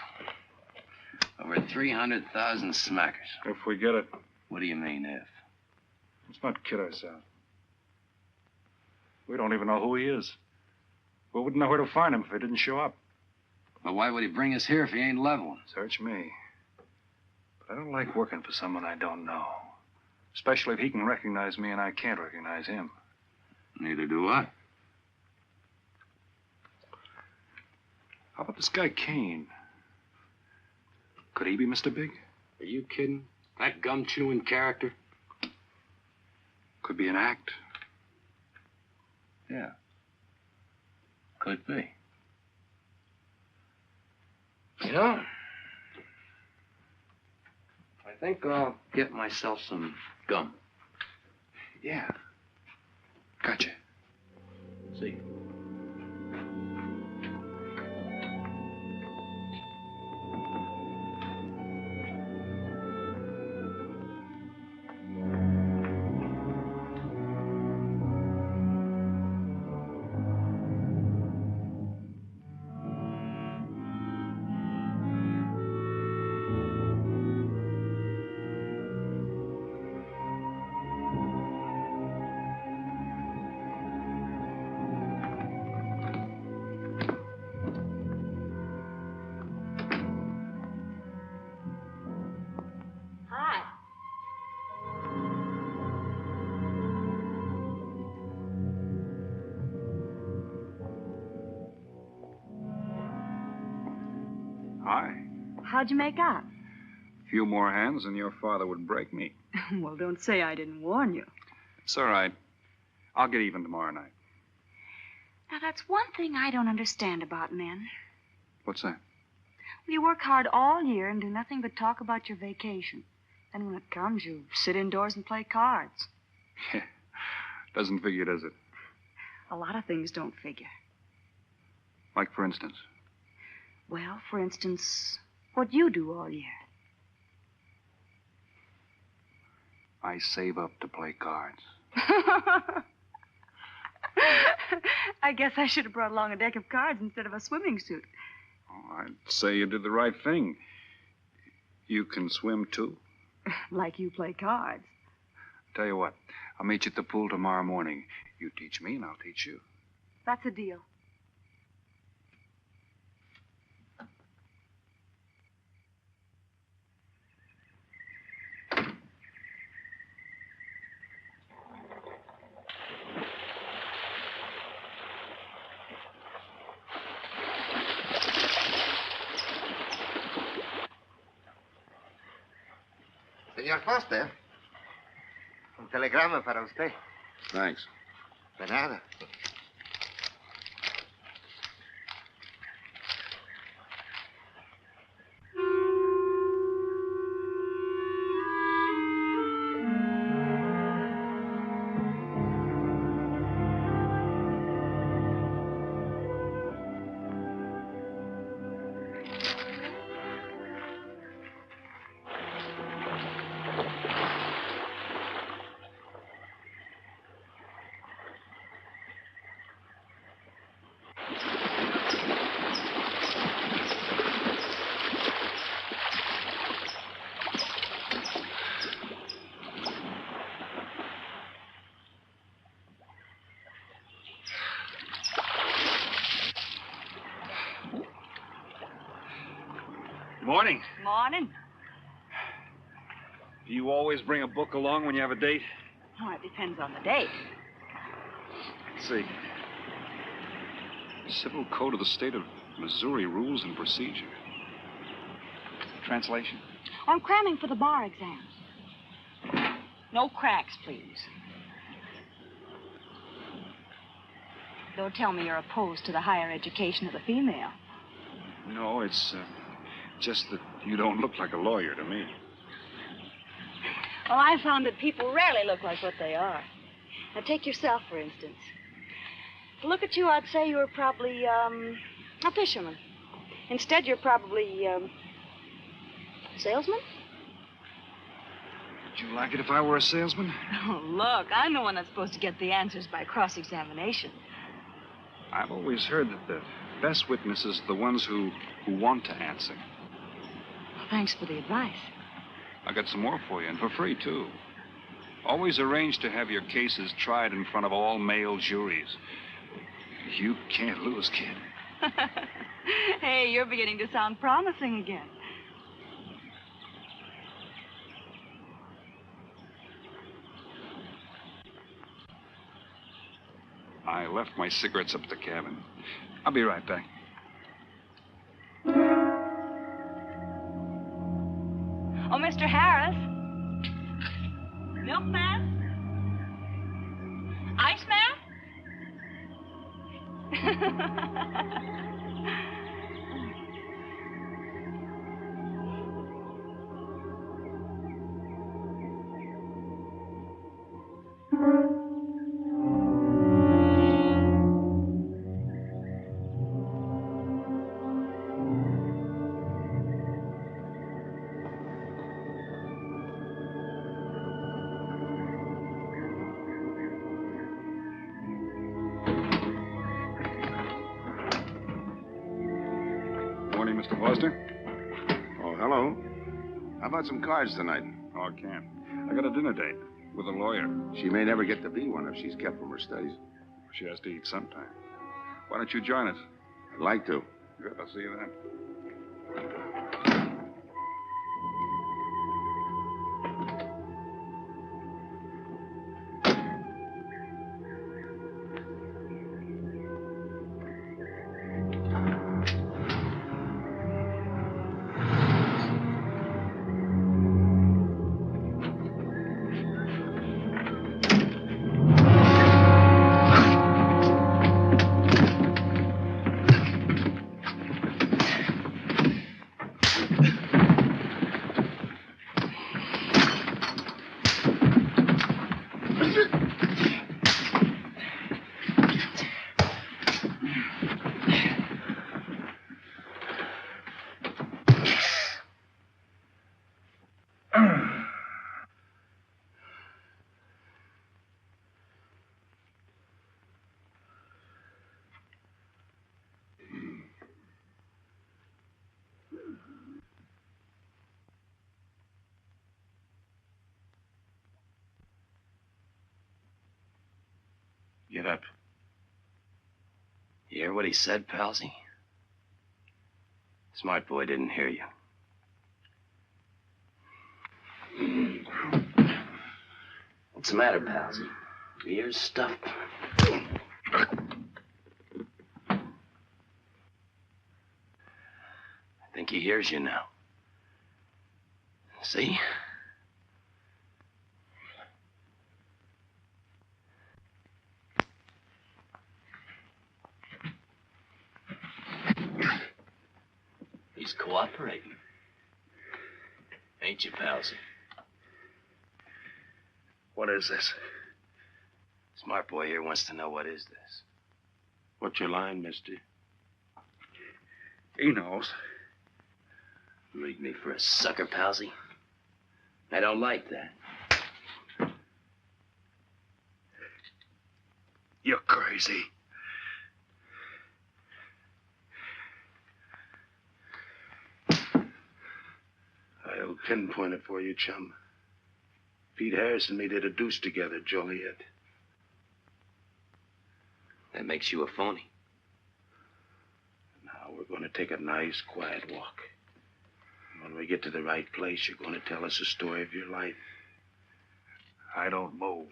Over 300,000 smackers. If we get it. What do you mean, if? Let's not kid ourselves. We don't even know who he is. We wouldn't know where to find him if he didn't show up. Well, why would he bring us here if he ain't leveling? Search me. But I don't like working for someone I don't know. Especially if he can recognize me and I can't recognize him. Neither do I. How about this guy Kane? Could he be Mr. Big? Are you kidding? That gum-chewing character? Could be an act. Yeah. Could be. You know, I think I'll get myself some gum. Yeah. Gotcha. See. Hi. How'd you make out? A few more hands and your father would break me. Well, don't say I didn't warn you. It's all right. I'll get even tomorrow night. Now, that's one thing I don't understand about men. What's that? You work hard all year and do nothing but talk about your vacation. Then when it comes, you sit indoors and play cards. Yeah. Doesn't figure, does it? A lot of things don't figure. Like, for instance? Well, for instance, what you do all year. I save up to play cards. I guess I should have brought along a deck of cards instead of a swimming suit. Oh, I'd say you did the right thing. You can swim, too. Like you play cards. Tell you what, I'll meet you at the pool tomorrow morning. You teach me and I'll teach you. That's a deal. Señor Foster, un telegrama para usted. Thanks. De nada. Morning. Morning. Do you always bring a book along when you have a date? Oh, it depends on the date. Let's see. Civil Code of the State of Missouri Rules and Procedure. Translation? I'm cramming for the bar exam. No cracks, please. Don't tell me you're opposed to the higher education of the female. No, it's just that you don't look like a lawyer to me. Well, I found that people rarely look like what they are. Now, take yourself, for instance. To look at you, I'd say you were probably, a fisherman. Instead, you're probably, salesman? Would you like it if I were a salesman? Oh, look, I'm the one that's supposed to get the answers by cross-examination. I've always heard that the best witnesses are the ones who want to answer. Well, thanks for the advice. I got some more for you, and for free, too. Always arrange to have your cases tried in front of all male juries. You can't lose, kid. Hey, you're beginning to sound promising again. I left my cigarettes up at the cabin. I'll be right back. Oh, Mr. Harris. Milkman? Iceman? Morning, Mr. Foster. Oh, hello. How about some cards tonight? Oh, I can't. I got a dinner date with a lawyer. She may never get to be one if she's kept from her studies. She has to eat sometime. Why don't you join us? I'd like to. Good, I'll see you then. Get up. You hear what he said, Palsy? Smart boy didn't hear you. What's the matter, Palsy? Your ears stuffed? I think he hears you now. See? He's cooperating. Ain't you, Palsy? What is this? Smart boy here wants to know what is this. What's your line, mister? He knows. Read me for a sucker, Palsy. I don't like that. You're crazy. I'll pinpoint it for you, chum. Pete Harris and me did a deuce together, Joliet. That makes you a phony. Now we're going to take a nice, quiet walk. When we get to the right place, you're going to tell us the story of your life. I don't move.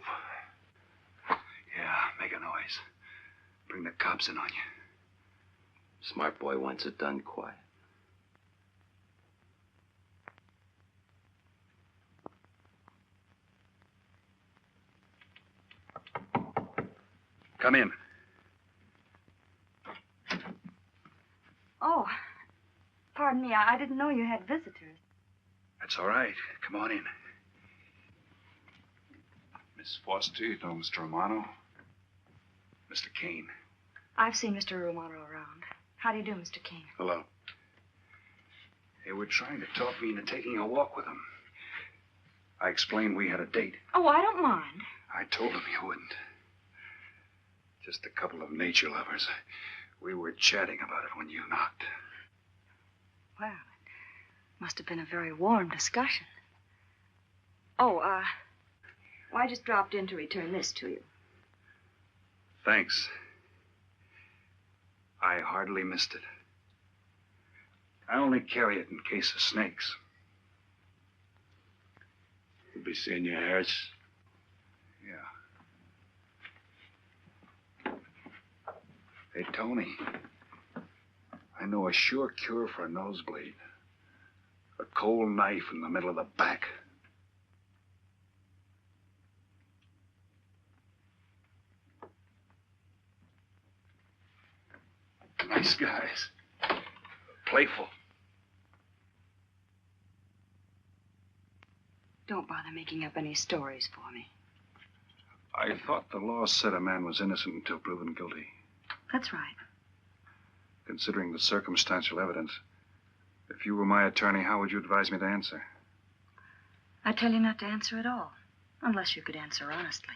Yeah, make a noise. Bring the cops in on you. Smart boy wants it done quiet. Come in. Oh, pardon me. I didn't know you had visitors. That's all right. Come on in. Miss Foster, you know Mr. Romano? Mr. Kane. I've seen Mr. Romano around. How do you do, Mr. Kane? Hello. They were trying to talk me into taking a walk with them. I explained we had a date. Oh, I don't mind. I told them you wouldn't. Just a couple of nature lovers. We were chatting about it when you knocked. Well, it must have been a very warm discussion. Oh, well, I just dropped in to return this to you. Thanks. I hardly missed it. I only carry it in case of snakes. We'll be seeing you, Harris. Yeah. Hey, Tony. I know a sure cure for a nosebleed. A cold knife in the middle of the back. Nice guys. Playful. Don't bother making up any stories for me. I thought the law said a man was innocent until proven guilty. That's right. Considering the circumstantial evidence, if you were my attorney, how would you advise me to answer? I tell you not to answer at all, unless you could answer honestly.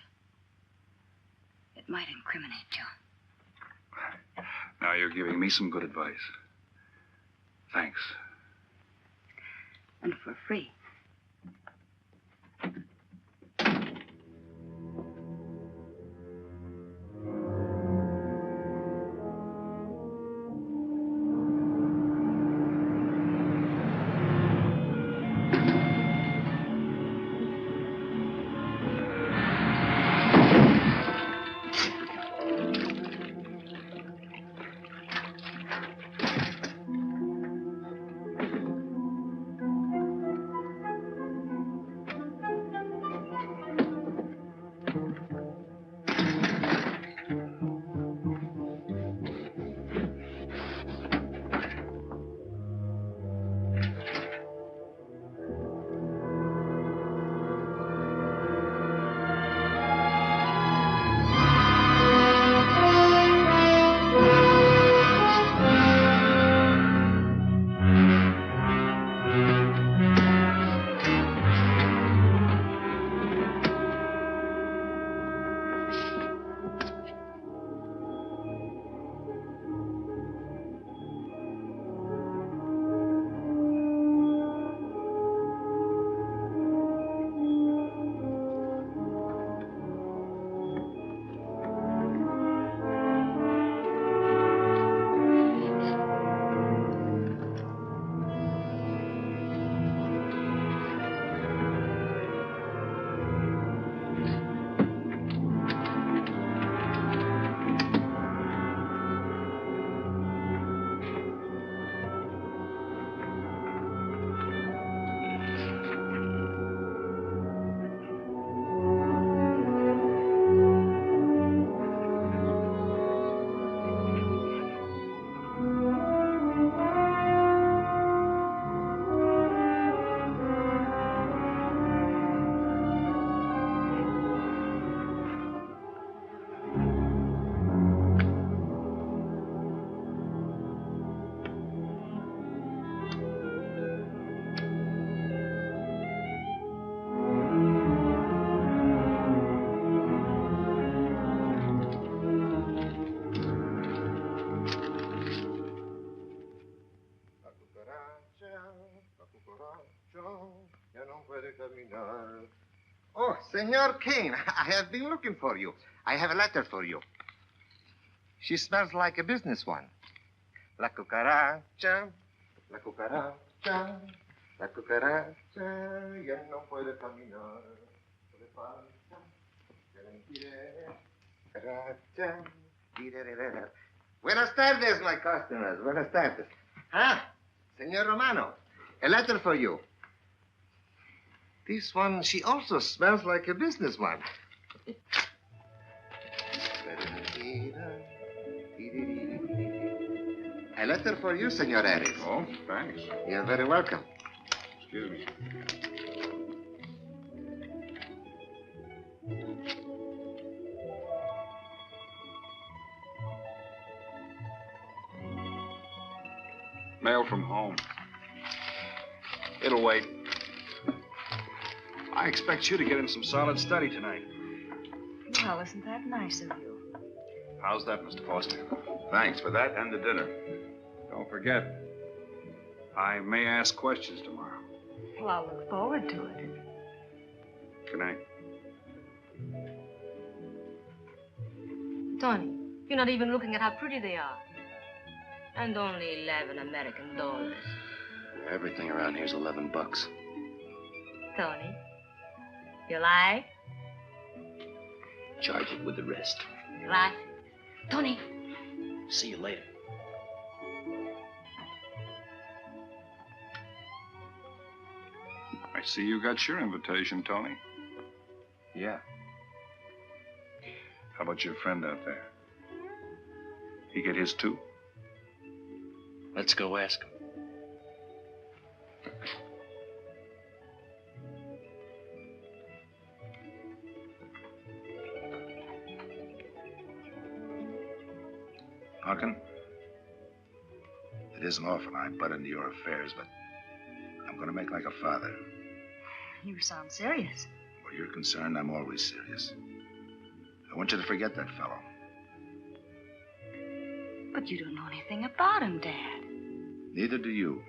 It might incriminate you. Now you're giving me some good advice. Thanks. And for free. Oh, Senor Kane, I have been looking for you. I have a letter for you. She smells like a business one. La cucaracha, la cucaracha. La cucaracha ya no puede caminar. Le falta cucaracha. Buenas tardes, my customers. Buenas tardes. Ah, Senor Romano, a letter for you. This one, she also smells like a businessman. A letter for you, Senor Harris. Oh, thanks. You're very welcome. Excuse me. Mail from home. It'll wait. I expect you to get in some solid study tonight. Well, isn't that nice of you? How's that, Mr. Foster? Thanks for that and the dinner. Don't forget, I may ask questions tomorrow. Well, I'll look forward to it. Good night. Tony, you're not even looking at how pretty they are. And only 11 American dollars. Everything around here's $11. Tony, you like? Charge it with the rest. Gracias. Tony. See you later. I see you got your invitation, Tony. Yeah. How about your friend out there? He get his too? Let's go ask him. Harkin, it isn't often I butt into your affairs, but I'm going to make like a father. You sound serious. Where you're concerned, I'm always serious. I want you to forget that fellow. But you don't know anything about him, Dad. Neither do you.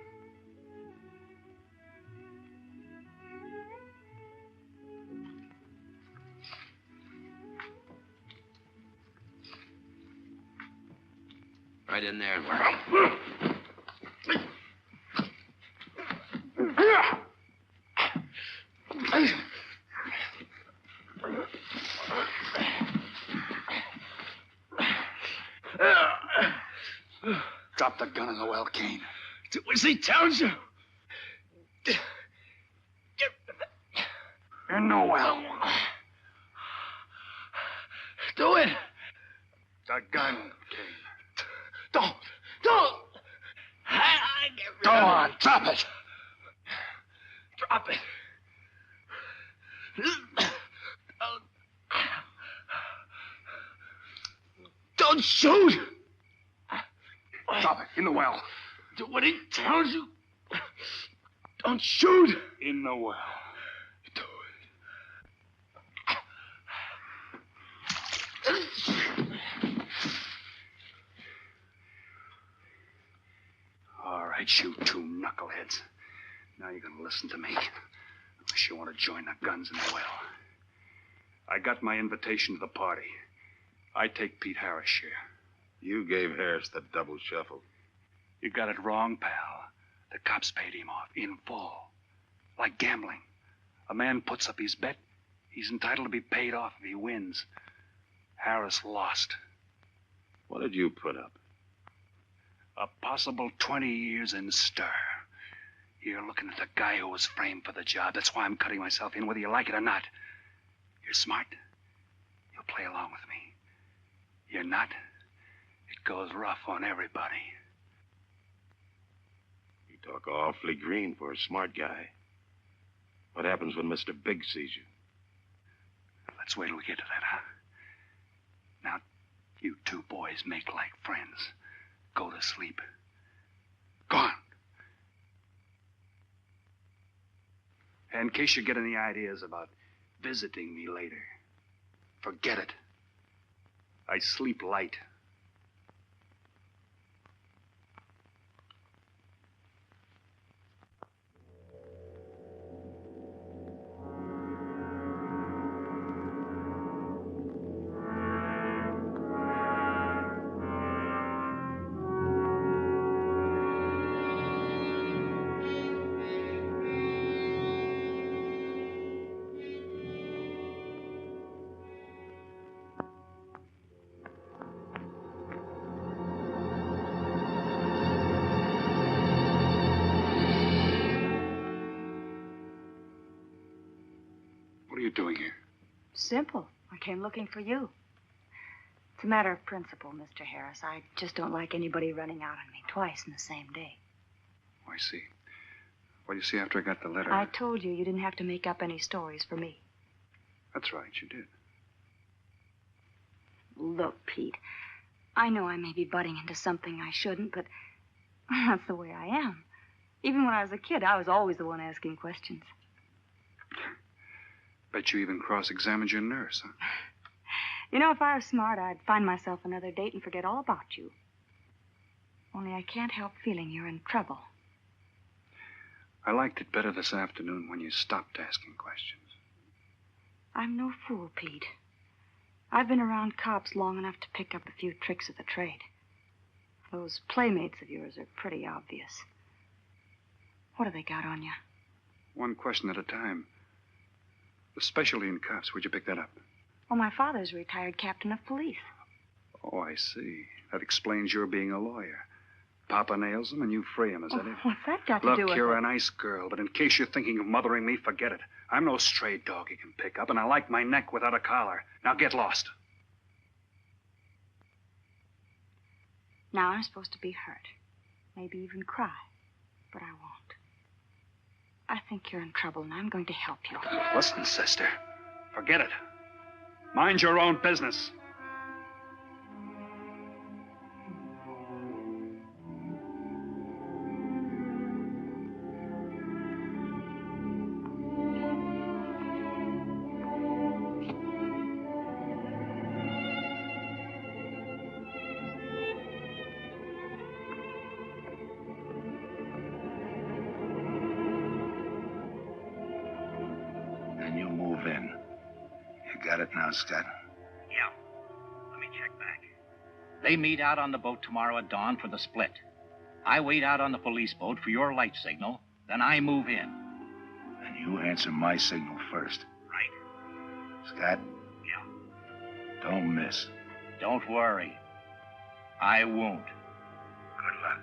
Right in there. Drop the gun in the well, Kane. Do as he tells you. In the well. Do it. The gun, Kane. Don't. I get rid Go of on, it. drop it. Drop it. Don't shoot. Drop it in the well. Do what he tells you. Don't shoot. In the well. All right, you two knuckleheads. Now you're gonna listen to me. Unless you want to join the guns in the well. I got my invitation to the party. I take Pete Harris' share. You gave Harris the double shuffle. You got it wrong, pal. The cops paid him off in full. Like gambling. A man puts up his bet. He's entitled to be paid off if he wins. Harris lost. What did you put up? A possible 20 years in stir. You're looking at the guy who was framed for the job. That's why I'm cutting myself in, whether you like it or not. You're smart. You'll play along with me. You're not. It goes rough on everybody. You talk awfully green for a smart guy. What happens when Mr. Big sees you? Let's wait till we get to that, huh? Now, you two boys make like friends. Go to sleep. Go on. And in case you get any ideas about visiting me later, forget it. I sleep light. you doing here? Simple. I came looking for you. It's a matter of principle, Mr. Harris. I just don't like anybody running out on me twice in the same day. Oh, I see. Well, you see, after I got the letter... I told you didn't have to make up any stories for me. That's right, you did. Look, Pete, I know I may be butting into something I shouldn't, but that's the way I am. Even when I was a kid, I was always the one asking questions. Bet you even cross-examined your nurse, huh? You know, if I was smart, I'd find myself another date and forget all about you. Only I can't help feeling you're in trouble. I liked it better this afternoon when you stopped asking questions. I'm no fool, Pete. I've been around cops long enough to pick up a few tricks of the trade. Those playmates of yours are pretty obvious. What have they got on you? One question at a time. Especially in cops. Where'd you pick that up? Well, my father's a retired captain of police. Oh, I see. That explains your being a lawyer. Papa nails him and you free him, is that it? What's that got to do with Look, you're it? a nice girl, but in case you're thinking of mothering me, forget it. I'm no stray dog you can pick up, and I like my neck without a collar. Now get lost. Now I'm supposed to be hurt. Maybe even cry. But I won't. I think you're in trouble, and I'm going to help you. Listen, sister. Forget it. Mind your own business. Scott. Yeah. Let me check back. They meet out on the boat tomorrow at dawn for the split. I wait out on the police boat for your light signal, then I move in. And you answer my signal first. Right. Scott? Yeah. Don't miss. Don't worry. I won't. Good luck.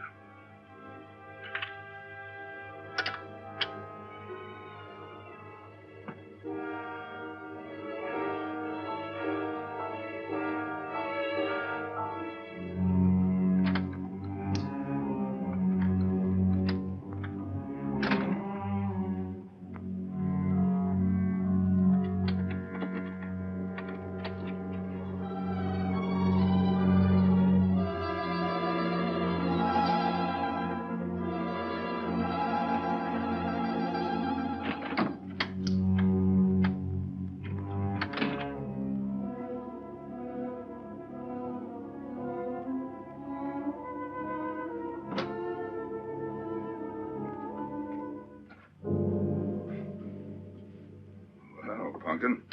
Pumpkin.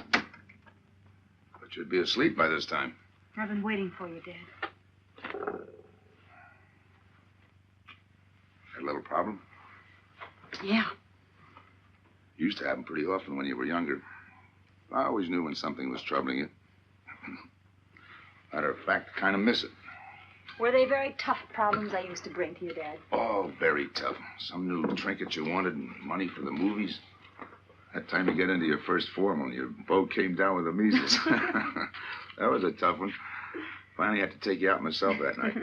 But you'd be asleep by this time. I've been waiting for you, Dad. Had a little problem? Yeah. Used to happen pretty often when you were younger. I always knew when something was troubling you. Matter of fact, I kind of miss it. Were they very tough problems I used to bring to you, Dad? Oh, very tough. Some new trinket you wanted and money for the movies. That time you get into your first formal, your boat came down with the measles. That was a tough one. Finally had to take you out myself that night.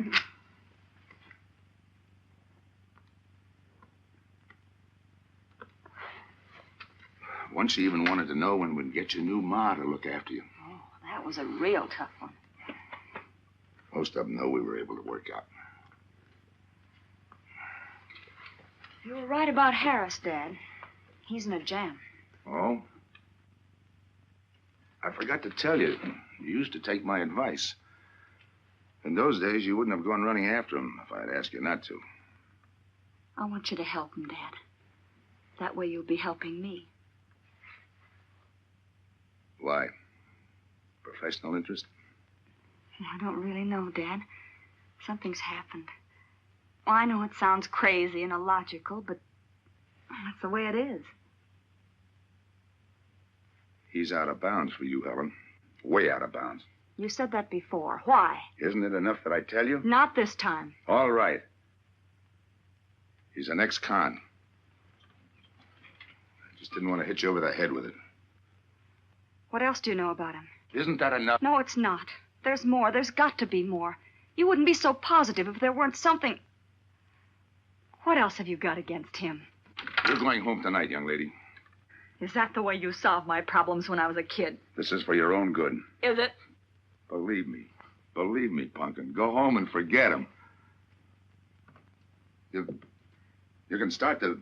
Once you even wanted to know when we'd get your new ma to look after you. Oh, that was a real tough one. Most of them know we were able to work out. You were right about Harris, Dad. He's in a jam. Oh? I forgot to tell you. You used to take my advice. In those days, you wouldn't have gone running after him if I'd asked you not to. I want you to help him, Dad. That way you'll be helping me. Why? Professional interest? I don't really know, Dad. Something's happened. Well, I know it sounds crazy and illogical, but that's the way it is. He's out of bounds for you, Helen. Way out of bounds. You said that before. Why? Isn't it enough that I tell you? Not this time. All right. He's an ex-con. I just didn't want to hit you over the head with it. What else do you know about him? Isn't that enough? No, it's not. There's more. There's got to be more. You wouldn't be so positive if there weren't something. What else have you got against him? You're going home tonight, young lady. Is that the way you solved my problems when I was a kid? This is for your own good. Is it? Believe me. Believe me, Punkin. Go home and forget him. You can start the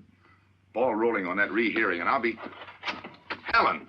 ball rolling on that rehearing, and I'll be... Helen!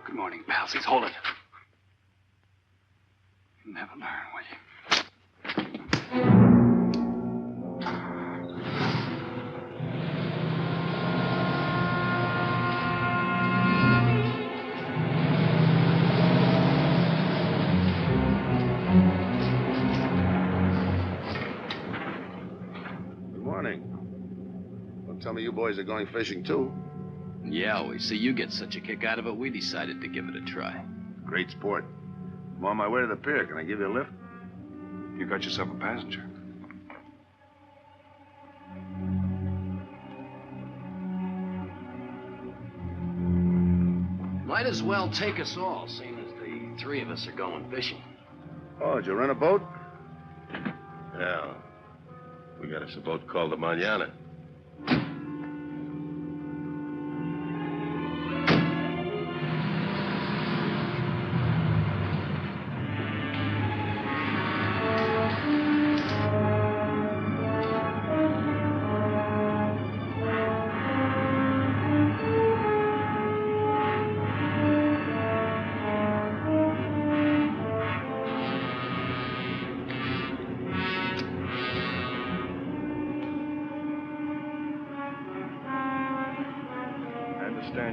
Good morning, palsies. Hold it. You'll never learn, will you? Good morning. Don't tell me you boys are going fishing, too. Yeah, we see you get such a kick out of it, we decided to give it a try. Great sport. I'm on my way to the pier. Can I give you a lift? You got yourself a passenger. Might as well take us all, seeing as the three of us are going fishing. Oh, did you rent a boat? Yeah. We got us a boat called the Manana.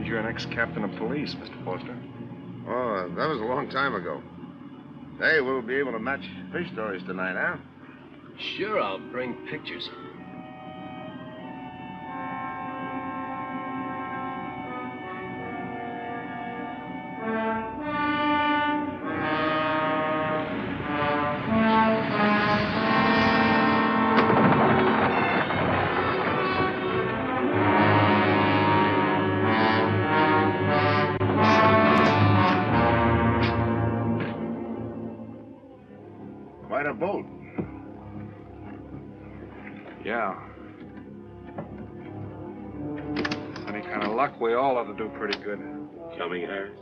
You're an ex-captain of police, Mr. Foster. Oh, that was a long time ago. Hey, we'll be able to match fish stories tonight, huh? Sure, I'll bring pictures. Quite a boat. Yeah. Any kind of luck, we all ought to do pretty good. Coming, Harris?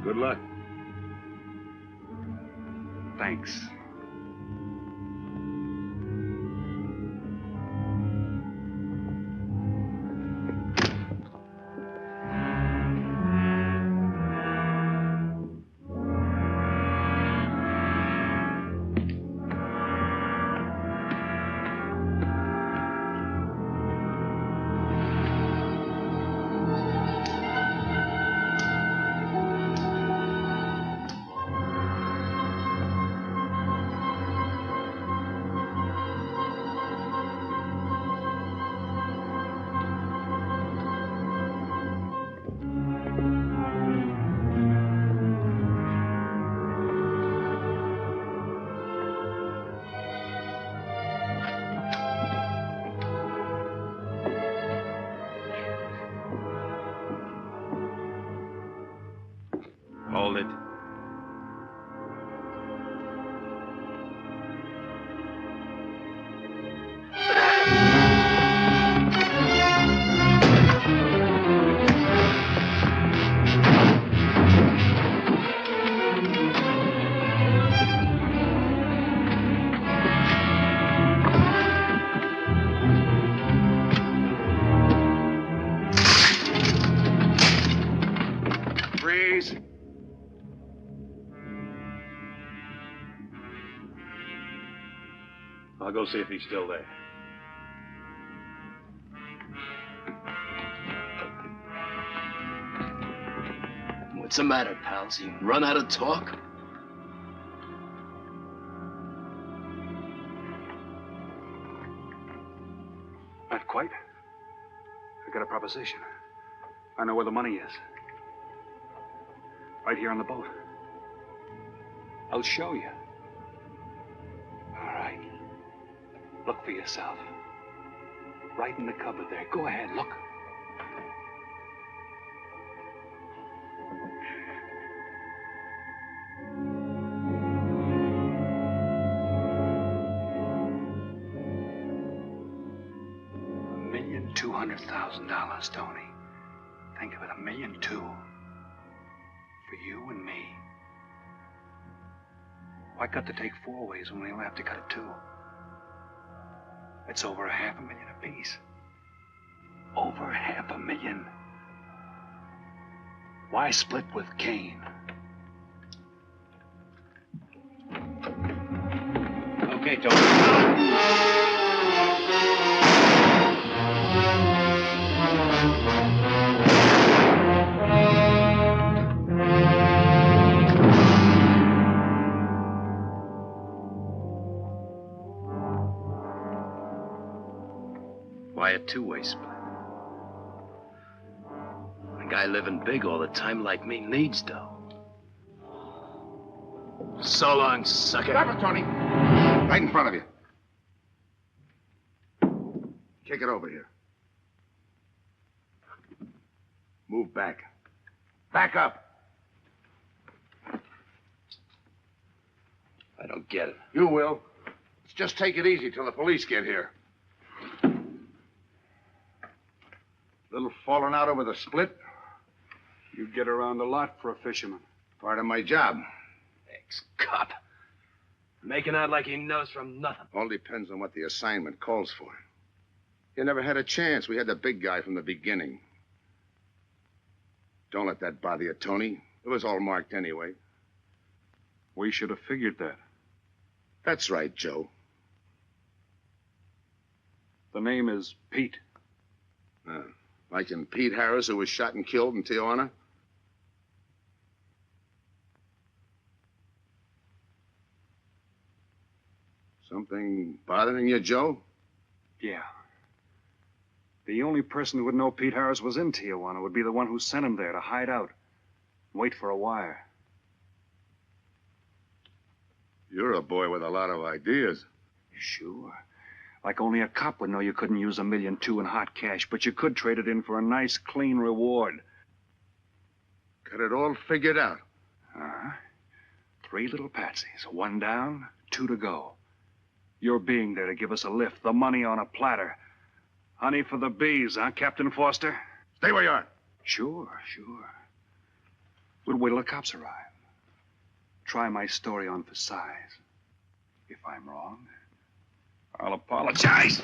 Good luck. Thanks. Hold it. Freeze. I'll go see if he's still there. What's the matter, pals? You run out of talk? Not quite. I got a proposition. I know where the money is. Right here on the boat. I'll show you. All right. Look for yourself. Right in the cupboard there. Go ahead, look. $1,200,000, Tony. Think of it, $1.2 million. For you and me. Why cut the take 4 ways when we only have to cut it 2? It's over $500,000 apiece. Over $500,000. Why split with Kane? Okay, Tony. Why a two-way split? A guy living big all the time like me needs dough. So long, sucker. Stop it, Tony. Right in front of you. Kick it over here. Move back. Back up. I don't get it. You will. Let's just take it easy till the police get here. Little falling out over the split. You get around a lot for a fisherman. Part of my job. Ex-cop. Making out like he knows from nothing. All depends on what the assignment calls for. You never had a chance. We had the big guy from the beginning. Don't let that bother you, Tony. It was all marked anyway. We should have figured that. That's right, Joe. The name is Pete. Like in Pete Harris, who was shot and killed in Tijuana? Something bothering you, Joe? Yeah. The only person who would know Pete Harris was in Tijuana would be the one who sent him there to hide out. Wait for a wire. You're a boy with a lot of ideas. Sure. Like only a cop would know you couldn't use $1.2 million in hot cash, but you could trade it in for a nice, clean reward. Got it all figured out. 3 little patsies. 1 down, 2 to go. Your being there to give us a lift, the money on a platter. Honey for the bees, huh, Captain Foster? Stay where you are. Sure. We'll wait till the cops arrive. Try my story on for size. If I'm wrong, I'll apologize.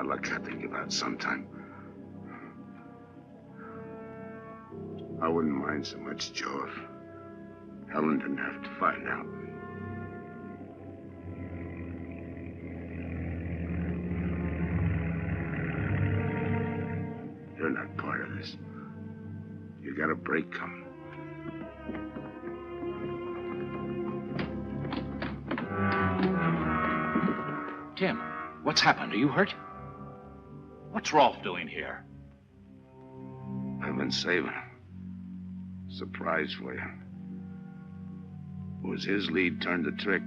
Our luck had to give out sometime. I wouldn't mind so much, Joe, if Helen didn't have to find out. You're not part of this. You got a break coming. Tim, what's happened? Are you hurt? What's Rolfe doing here? I've been saving him. Surprise for you. It was his lead turned the trick.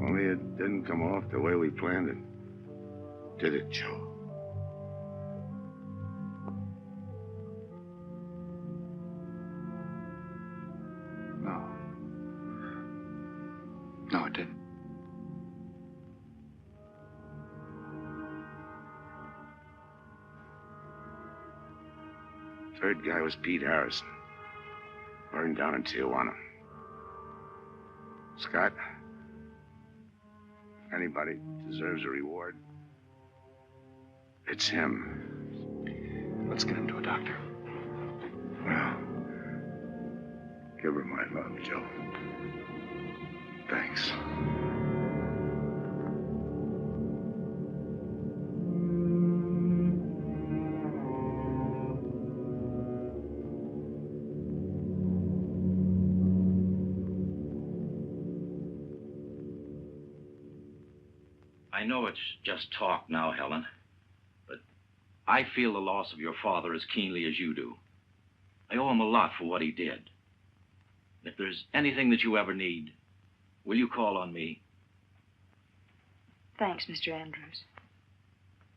Only it didn't come off the way we planned it. Did it, Joe? No. No, it didn't. Third guy was Pete Harrison. Burned down in Tijuana. Scott, if anybody deserves a reward, it's him. Let's get him to a doctor. Well, give her my love, Joe. Thanks. I know it's just talk now, Helen, but I feel the loss of your father as keenly as you do. I owe him a lot for what he did. If there's anything that you ever need, will you call on me? Thanks, Mr. Andrews.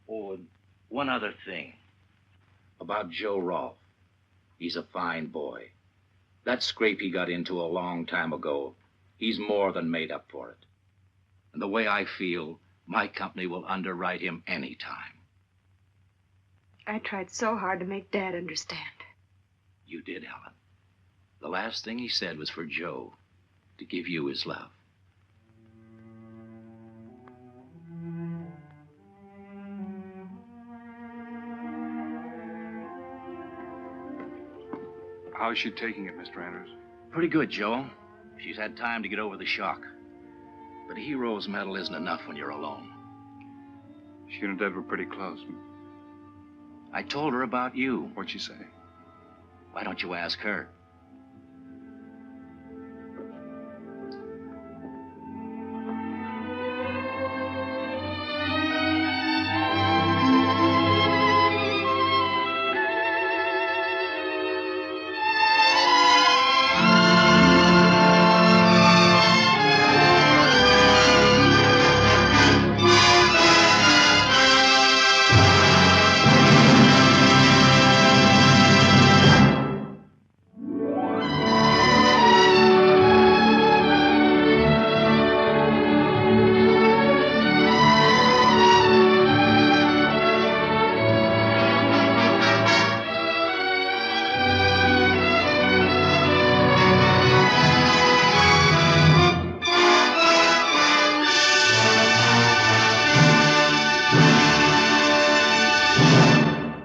Oh, and one other thing. About Joe Rolfe. He's a fine boy. That scrape he got into a long time ago, he's more than made up for it. And the way I feel, my company will underwrite him any time. I tried so hard to make Dad understand. You did, Helen. The last thing he said was for Joe to give you his love. How's she taking it, Mr. Andrews? Pretty good, Joe. She's had time to get over the shock. But a hero's medal isn't enough when you're alone. She and Dad were pretty close. I told her about you. What'd she say? Why don't you ask her?